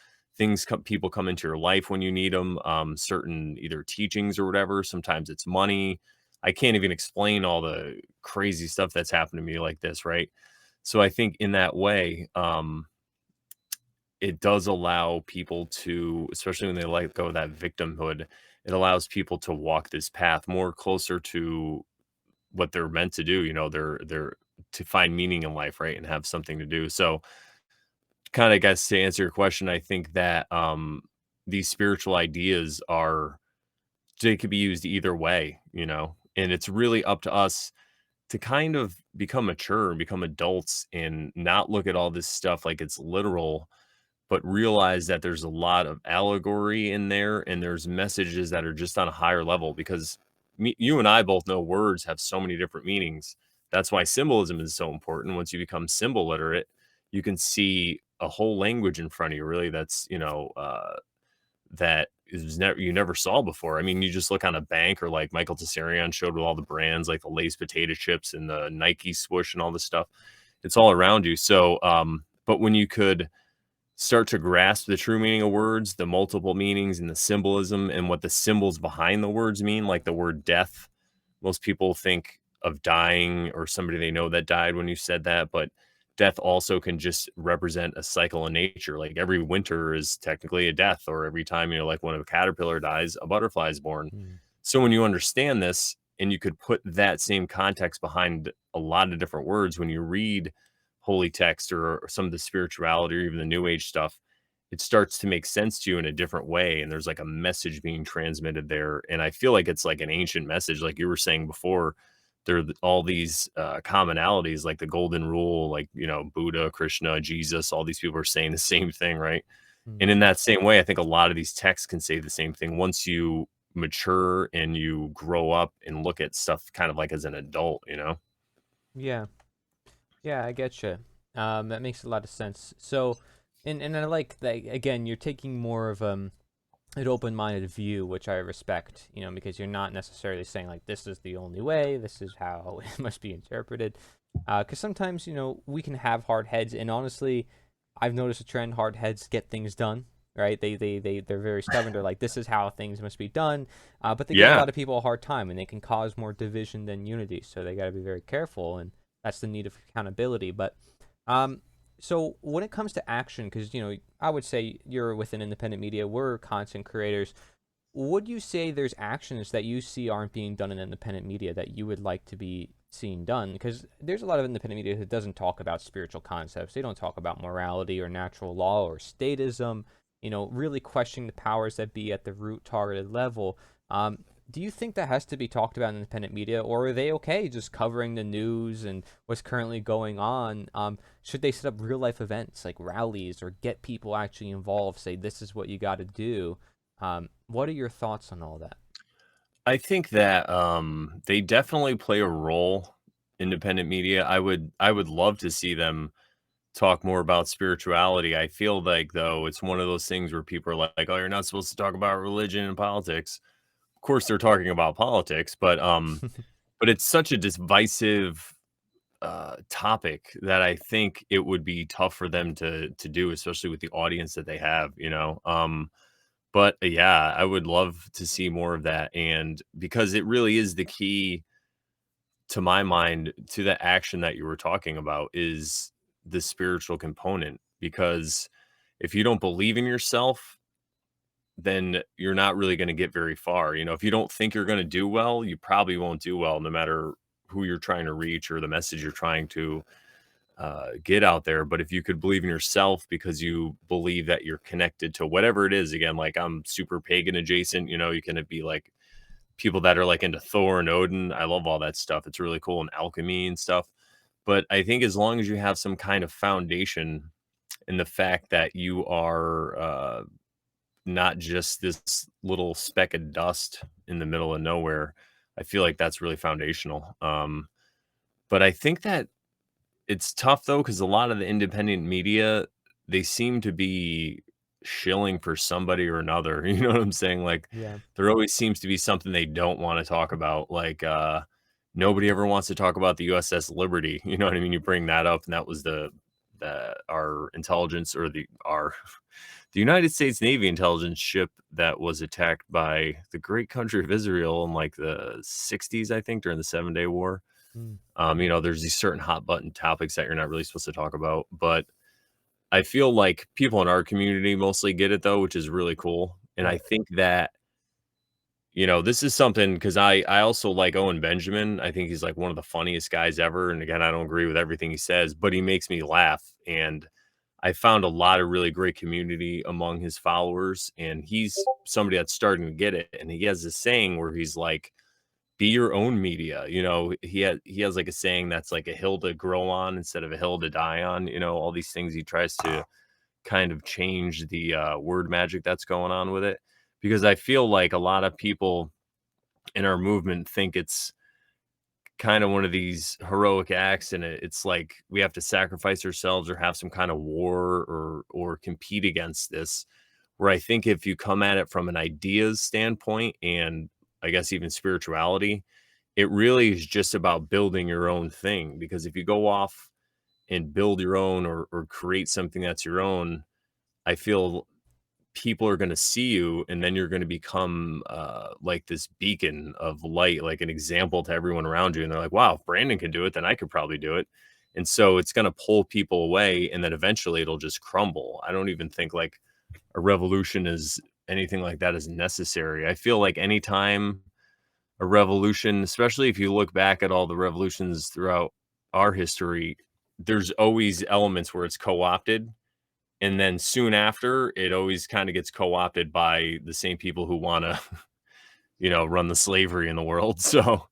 S2: People come into your life when you need them, certain either teachings or whatever. Sometimes it's money. I can't even explain all the crazy stuff that's happened to me like this, right? So I think in that way, it does allow people to, especially when they let go of that victimhood, it allows people to walk this path more closer to what they're meant to do. They're to find meaning in life, right? And have something to do. So kind of guess to answer your question, I think that these spiritual ideas are they could be used either way, and it's really up to us to kind of become mature and become adults and not look at all this stuff like it's literal, but realize that there's a lot of allegory in there and there's messages that are just on a higher level because you and I both know words have so many different meanings. That's why symbolism is so important. Once you become symbol literate, you can see a whole language in front of you, really, that's, that is never you never saw before. I mean, you just look on a bank or like Michael Tessarion showed with all the brands like the Lay's potato chips and the Nike swoosh and all this stuff. It's all around you. So, but when you could start to grasp the true meaning of words, the multiple meanings and the symbolism and what the symbols behind the words mean, like the word death. Most people think of dying or somebody they know that died when you said that, but death also can just represent a cycle in nature. Like every winter is technically a death, or every time, like when a caterpillar dies, a butterfly is born.
S1: Mm.
S2: So when you understand this and you could put that same context behind a lot of different words, when you read holy text or some of the spirituality or even the new age stuff, it starts to make sense to you in a different way. And there's like a message being transmitted there. And I feel like it's like an ancient message, like you were saying before. There are all these commonalities, like the golden rule, like, Buddha, Krishna, Jesus, all these people are saying the same thing, right?
S1: Mm.
S2: And in that same way, I think a lot of these texts can say the same thing once you mature and you grow up and look at stuff kind of like as an adult.
S1: Yeah. Yeah, I get you. That makes a lot of sense. So, And I like that again. You're taking more of an open-minded view, which I respect. Because you're not necessarily saying like this is the only way, this is how it must be interpreted. Because sometimes we can have hard heads, and honestly, I've noticed a trend: hard heads get things done. Right? They're very stubborn. They're like, this is how things must be done. But they give a
S2: Yeah.
S1: lot of people a hard time, and they can cause more division than unity. So they got to be very careful, and that's the need of accountability. But um, so when it comes to action, because I would say you're within independent media, we're content creators. Would you say there's actions that you see aren't being done in independent media that you would like to be seen done? Because there's a lot of independent media that doesn't talk about spiritual concepts. They don't talk about morality or natural law or statism. Really questioning the powers that be at the root targeted level. Do you think that has to be talked about in independent media, or are they okay just covering the news and what's currently going on? Should they set up real life events like rallies or get people actually involved? Say this is what you got to do. What are your thoughts on all that?
S2: I think that they definitely play a role, independent media. I would love to see them talk more about spirituality. I feel like though it's one of those things where people are like, "Oh, you're not supposed to talk about religion and politics." Of course, they're talking about politics, but it's such a divisive topic that I think it would be tough for them to do, especially with the audience that they have. But yeah, I would love to see more of that, and because it really is the key to my mind to the action that you were talking about is the spiritual component. Because if you don't believe in yourself, then you're not really going to get very far. If you don't think you're going to do well, you probably won't do well, no matter who you're trying to reach or the message you're trying to get out there. But if you could believe in yourself because you believe that you're connected to whatever it is, again, like I'm super pagan adjacent, you can be like people that are like into Thor and Odin. I love all that stuff. It's really cool, and alchemy and stuff. But I think as long as you have some kind of foundation in the fact that you are not just this little speck of dust in the middle of nowhere, I feel like that's really foundational. But I think that it's tough though, because a lot of the independent media, they seem to be shilling for somebody or another. You know what I'm saying? Like
S1: Yeah.
S2: there always seems to be something they don't want to talk about. Like nobody ever wants to talk about the USS Liberty. You know what I mean? You bring that up, and that was the our intelligence or our the United States Navy intelligence ship that was attacked by the great country of Israel in like the 60s, I think, during the 7 Day War.
S1: Mm.
S2: There's these certain hot button topics that you're not really supposed to talk about, but I feel like people in our community mostly get it though, which is really cool. And I
S1: Right.
S2: think that, this is something because I also like Owen Benjamin. I think he's like one of the funniest guys ever. And again, I don't agree with everything he says, but he makes me laugh. And I found a lot of really great community among his followers. And he's somebody that's starting to get it. And he has this saying where he's like, be your own media. He has like a saying that's like a hill to grow on instead of a hill to die on. All these things he tries to kind of change the word magic that's going on with it. Because I feel like a lot of people in our movement think it's kind of one of these heroic acts, and it's like we have to sacrifice ourselves or have some kind of war or compete against this. Where I think if you come at it from an ideas standpoint, and I guess even spirituality, it really is just about building your own thing. Because if you go off and build your own or create something that's your own, I feel people are going to see you, and then you're going to become like this beacon of light, like an example to everyone around you. And they're like, wow, if Brandon can do it, then I could probably do it. And so it's going to pull people away, and then eventually it'll just crumble. I don't even think like a revolution is anything like that is necessary. I feel like anytime a revolution, especially if you look back at all the revolutions throughout our history, there's always elements where it's co-opted, and then soon after it always kind of gets co-opted by the same people who want to run the slavery in the world. So,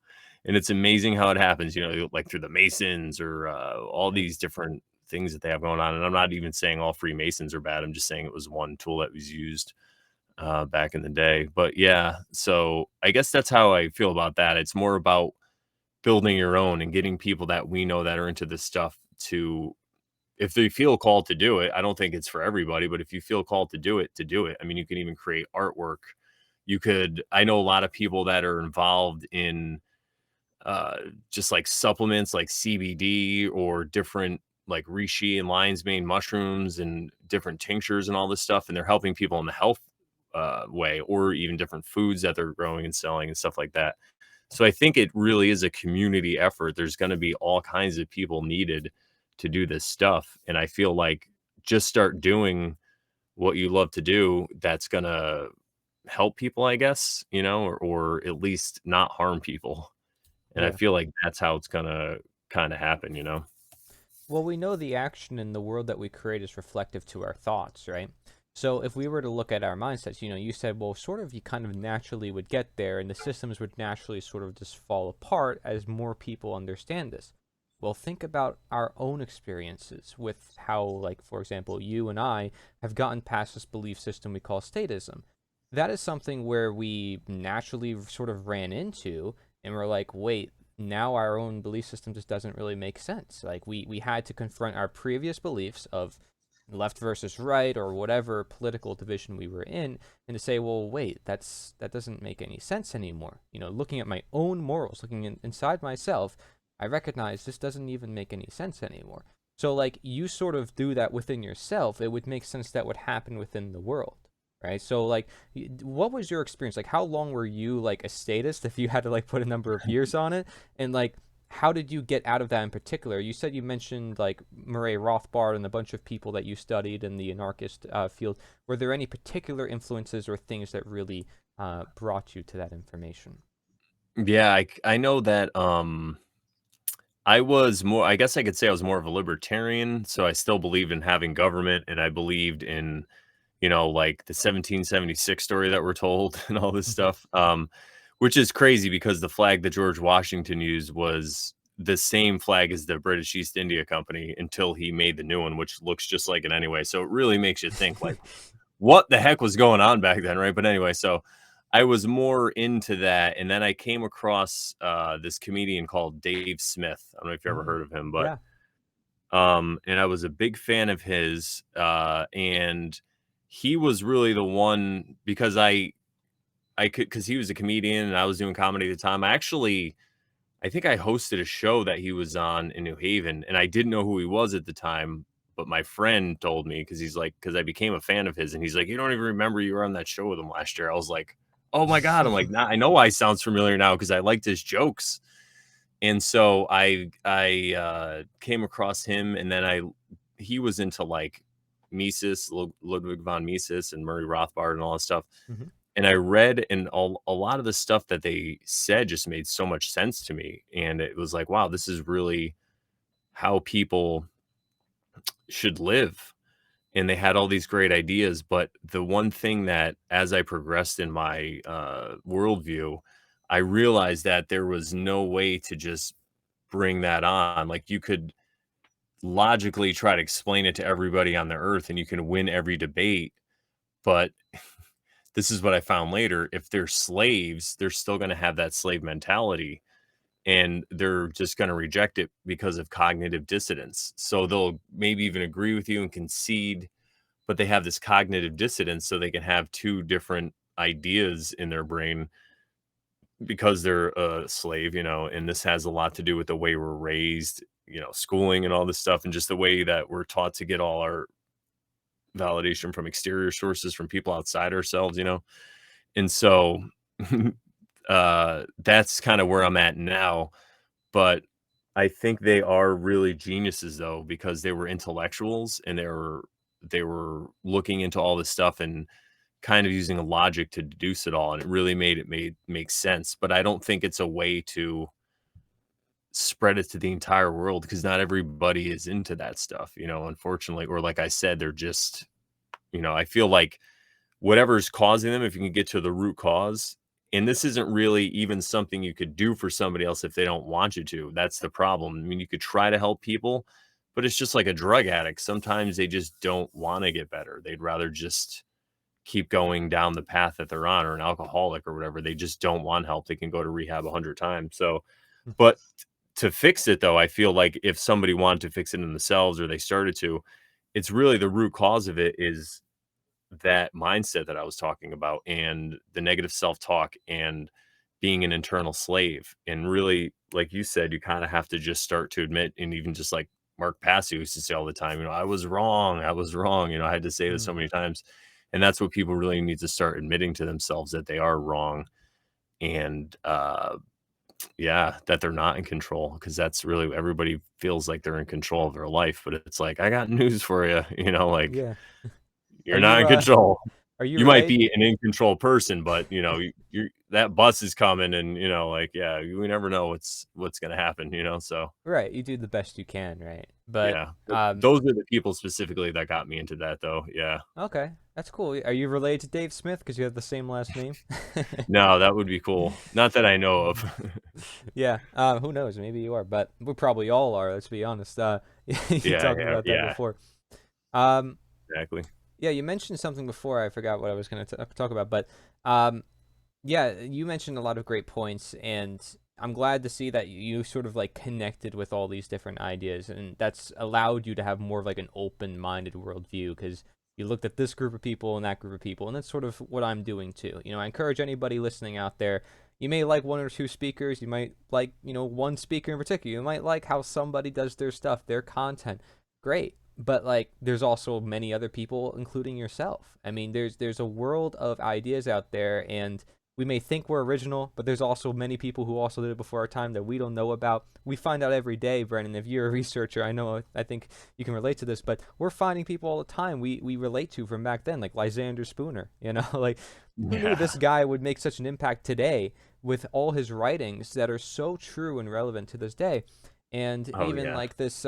S2: and it's amazing how it happens, like through the Masons or all
S1: Right.
S2: these different things that they have going on. And I'm not even saying all Freemasons are bad, I'm just saying it was one tool that was used back in the day. But yeah, so I guess that's how I feel about that. It's more about building your own and getting people that we know that are into this stuff to if they feel called to do it, I don't think it's for everybody, but if you feel called to do it, to do it. I mean, you can even create artwork. You could, I know a lot of people that are involved in uh, just like supplements like CBD or different like reishi and lion's mane mushrooms and different tinctures and all this stuff. And they're helping people in the health way, or even different foods that they're growing and selling and stuff like that. So I think it really is a community effort. There's going to be all kinds of people needed to do this stuff. And I feel like just start doing what you love to do. That's going to help people, I guess, or at least not harm people. And I
S1: Yeah.
S2: feel like that's how it's gonna kinda happen.
S1: Well, we know the action in the world that we create is reflective to our thoughts, right? So if we were to look at our mindsets, you said, well, sort of you kind of naturally would get there and the systems would naturally sort of just fall apart as more people understand this. Well, think about our own experiences with how, like, for example, you and I have gotten past this belief system we call statism. That is something where we naturally sort of ran into and we're like, wait, now our own belief system just doesn't really make sense. Like we had to confront our previous beliefs of left versus right or whatever political division we were in and to say, well, wait, that doesn't make any sense anymore. Looking at my own morals, looking inside myself, I recognize this doesn't even make any sense anymore. So like you sort of do that within yourself, it would make sense that would happen within the world. Right. So like what was your experience? Like how long were you like a statist if you had to like put a number of years on it? And like how did you get out of that in particular? You said you mentioned like Murray Rothbard and a bunch of people that you studied in the anarchist field. Were there any particular influences or things that really brought you to that information?
S2: Yeah, I know that, I guess I could say I was more of a libertarian, so I still believed in having government, and I believed in, like, the 1776 story that we're told and all this
S1: Mhm.
S2: stuff, which is crazy because the flag that George Washington used was the same flag as the British East India Company until he made the new one, which looks just like it anyway, so it really makes you think, like, what the heck was going on back then, right? But anyway, so I was more into that, and then I came across this comedian called Dave Smith. I don't know if you ever
S1: Mm,
S2: heard of him, but
S1: yeah.
S2: and I was a big fan of his, and he was really the one because I could because he was a comedian and I was doing comedy at the time. I think I hosted a show that he was on in New Haven, and I didn't know who he was at the time, but my friend told me because he's like, because I became a fan of his, and he's like, "You don't even remember you were on that show with him last year." I was like, "Oh my god!" I'm like, "Nah, I know why he sounds familiar now because I liked his jokes." And so I came across him, and then he was into like Ludwig von Mises and Murray Rothbard and all that stuff.
S1: Hmm.
S2: And I read, and a lot of the stuff that they said just made so much sense to me, and it was like, wow, this is really how people should live. And they had all these great ideas, but the one thing that, as I progressed in my worldview, I realized that there was no way to just bring that on. Like you could logically try to explain it to everybody on the earth, and you can win every debate, but this is what I found later. If they're slaves, they're still going to have that slave mentality and they're just going to reject it because of cognitive dissonance. So they'll maybe even agree with you and concede, but they have this cognitive dissonance so they can have two different ideas in their brain because they're a slave, and this has a lot to do with the way we're raised, schooling and all this stuff, and just the way that we're taught to get all our validation from exterior sources from people outside ourselves. And so that's kind of where I'm at now. But I think they are really geniuses though, because they were intellectuals and they were looking into all this stuff and kind of using a logic to deduce it all. And it really made make sense. But I don't think it's a way to spread it to the entire world because not everybody is into that stuff, unfortunately. Or like I said, they're just, I feel like whatever's causing them, if you can get to the root cause, and this isn't really even something you could do for somebody else if they don't want you to. That's the problem. I mean, you could try to help people, but it's just like a drug addict. Sometimes they just don't want to get better. They'd rather just keep going down the path that they're on, or an alcoholic or whatever. They just don't want help. They can go to rehab 100 times. So, but to fix it though, I feel like if somebody wanted to fix it in themselves or they started to, it's really the root cause of it is that mindset that I was talking about and the negative self-talk and being an internal slave. And really, like you said, you kind of have to just start to admit, and even just like Mark Passio used to say all the time, I was wrong. I was wrong. I had to say this
S1: Mm.
S2: so many times. And that's what people really need to start admitting to themselves, that they are wrong. And yeah, that they're not in control, because that's really, everybody feels like they're in control of their life, but it's like, I got news for you, like
S1: Yeah. Are
S2: you're not
S1: you
S2: in control.
S1: are you
S2: You might
S1: related?
S2: be an in control person, but you're that bus is coming, and like, yeah, we never know what's gonna happen, so
S1: Right, you do the best you can, right? But
S2: yeah. Those are the people specifically that got me into that though. Yeah.
S1: okay, that's cool. Are you related to Dave Smith because you have the same last name?
S2: No, that would be cool. Not that I know of.
S1: Yeah, who knows? Maybe you are, but we probably all are. Let's be honest. You
S2: Yeah,
S1: talked
S2: yeah,
S1: about that
S2: yeah,
S1: before. Um,
S2: exactly.
S1: yeah, you mentioned something before. I forgot what I was going to talk about, but um, yeah, you mentioned a lot of great points, and I'm glad to see that you sort of like connected with all these different ideas, and that's allowed you to have more of like an open-minded worldview because you looked at this group of people and that group of people, and that's sort of what I'm doing too. I encourage anybody listening out there. You may like one or two speakers. You might like, one speaker in particular. You might like how somebody does their stuff, their content. Great. But like there's also many other people including yourself. I mean, there's a world of ideas out there, and we may think we're original, but there's also many people who also did it before our time that we don't know about. We find out every day, Brennan. If you're a researcher, I think you can relate to this, but we're finding people all the time we relate to from back then, like Lysander Spooner. Like who knew
S2: Yeah.
S1: this guy would make such an impact today with all his writings that are so true and relevant to this day, and
S2: Oh
S1: even
S2: yeah.
S1: like this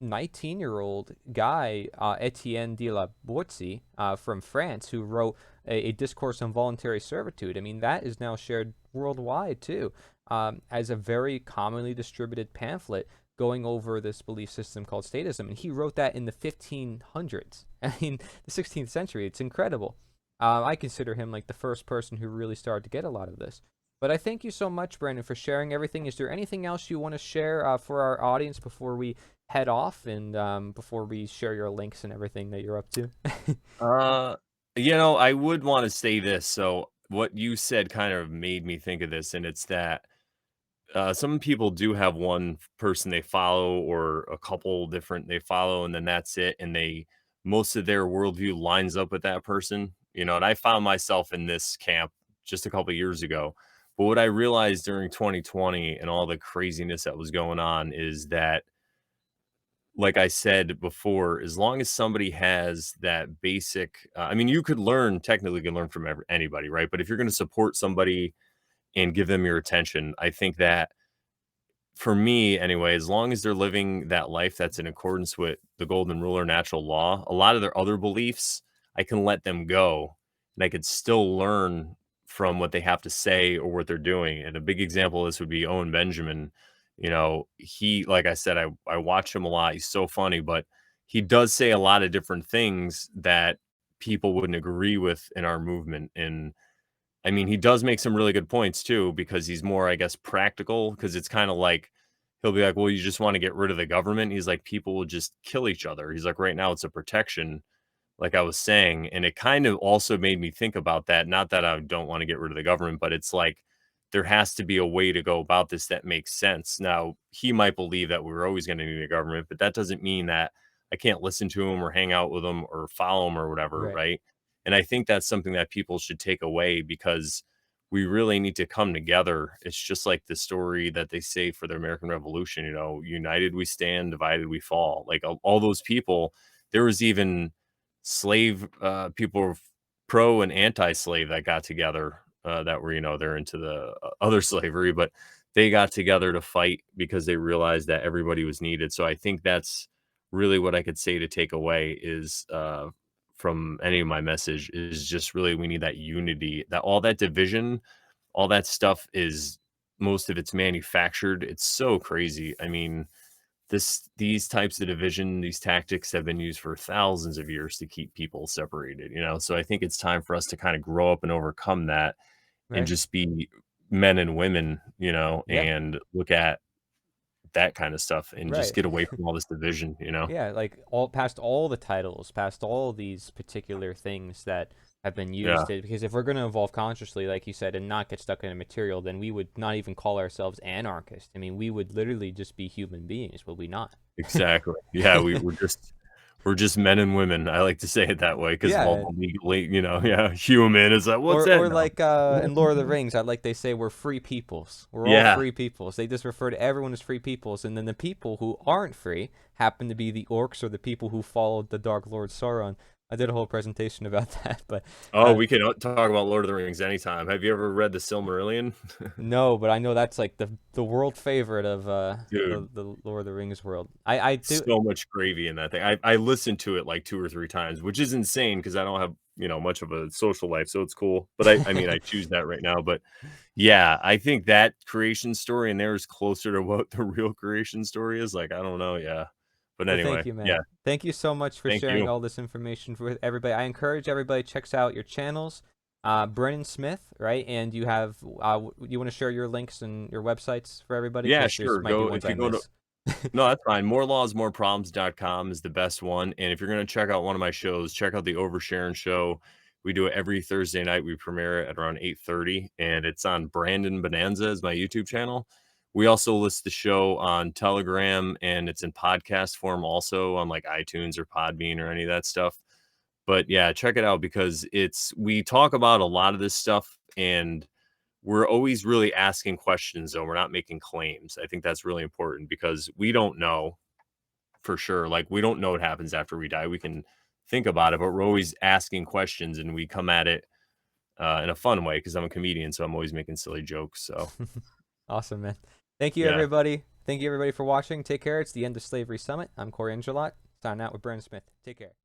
S1: 19-year-old guy, Etienne de la Bourse, from France, who wrote a discourse on voluntary servitude. I mean, that is now shared worldwide too, as a very commonly distributed pamphlet going over this belief system called statism. And he wrote that in the 1500s. I mean, the 16th century. It's incredible. I consider him like the first person who really started to get a lot of this. But I thank you so much, Brandon, for sharing everything. Is there anything else you want to share for our audience before we head off and before we share your links and everything that you're up to?
S2: Uh, I would want to say this. So what you said kind of made me think of this, and it's that some people do have one person they follow, or a couple different they follow, and then that's it. And most of their worldview lines up with that person, and I found myself in this camp just a couple years ago. But what I realized during 2020 and all the craziness that was going on is that, like I said before, as long as somebody has that basic, I mean, you could technically can learn from anybody, right? But if you're going to support somebody and give them your attention, I think that, for me anyway, as long as they're living that life that's in accordance with the golden rule or natural law, a lot of their other beliefs, I can let them go, and I could still learn from what they have to say or what they're doing. And a big example of this would be Owen Benjamin. He, like I said, I watch him a lot. He's so funny, but he does say a lot of different things that people wouldn't agree with in our movement. And I mean, he does make some really good points too, because he's more, I guess, practical. Because it's kind of like, he'll be like, well, you just want to get rid of the government. He's like, people will just kill each other. He's like, right now it's a protection, like I was saying. And it kind of also made me think about that. Not that I don't want to get rid of the government, but it's like, there has to be a way to go about this that makes sense. Now, he might believe that we're always going to need a government, but that doesn't mean that I can't listen to him or hang out with him or follow him or whatever,
S1: Right.
S2: right? And I think that's something that people should take away, because we really need to come together. It's just like the story that they say for the American Revolution, united we stand, divided we fall. Like all those people, there was even slave people, pro and anti-slave, that got together, that were, they're into the other slavery, but they got together to fight because they realized that everybody was needed. So I think that's really what I could say to take away is, from any of my message, is just really, we need that unity. That all that division, all that stuff is, most of it's manufactured. It's so crazy. I mean, these types of division, these tactics have been used for thousands of years to keep people separated, so I think it's time for us to kind of grow up and overcome that, and
S1: Right.
S2: just be men and women,
S1: Yeah.
S2: and look at that kind of stuff and just
S1: Right.
S2: get away from all this division, you know?
S1: Yeah, like all past all the titles, past all these particular things that have been
S2: Yeah,
S1: used to, because if we're going to evolve consciously, like you said, and not get stuck in a material, then we would not even call ourselves anarchists. I mean, we would literally just be human beings, would we not?
S2: exactly. Yeah, we're just men and women. I like to say it that way because of all
S1: Yeah,
S2: the legally, you know, yeah, human is like, what's that
S1: or
S2: now?
S1: like in Lord of the Rings, I like they say we're free peoples. We're all
S2: Yeah,
S1: free peoples. They just refer to everyone as free peoples, and then the people who aren't free happen to be the orcs or the people who followed the Dark Lord Sauron. I did a whole presentation about that, but
S2: oh,
S1: uh,
S2: we can talk about Lord of the Rings anytime. Have you ever read the Silmarillion?
S1: no, but I know that's like the world favorite of
S2: Dude,
S1: the Lord of the Rings world. I do.
S2: so much gravy in that thing. I listened to it like 2 or 3 times, which is insane because I don't have, you know, much of a social life, so it's cool. But I mean, I choose that right now, but yeah, I think that creation story in there is closer to what the real creation story is. Like, I don't know, yeah. But
S1: Well, thank
S2: anyway,
S1: you,
S2: yeah,
S1: man. Thank you so much for
S2: thank
S1: sharing
S2: you.
S1: all this information with everybody. I encourage everybody checks out your channels, Brennan Smith, right? And you have you want to share your links and your websites for everybody
S2: Yeah,
S1: because there's
S2: sure.
S1: might be
S2: Go
S1: ones
S2: if
S1: I
S2: you go to
S1: miss.
S2: no, that's fine. Morelawsmoreproblems.com is the best one. And if you're gonna check out one of my shows, check out the Oversharing Show. We do it every Thursday night. We premiere it at around 8:30, and it's on Brandon Bonanza is my YouTube channel. We also list the show on Telegram, and it's in podcast form also on like iTunes or Podbean or any of that stuff. But yeah, check it out because it's we talk about a lot of this stuff and we're always really asking questions though. We're not making claims. I think that's really important because we don't know for sure. Like we don't know what happens after we die. We can think about it, but we're always asking questions and we come at it in a fun way because I'm a comedian, so I'm always making silly jokes. So
S1: Awesome, man. Thank you,
S2: yeah.
S1: everybody. Thank you, everybody, for watching. Take care. It's the End of Slavery Summit. I'm Corey Angelot. Signing out with Brennan Smith. Take care.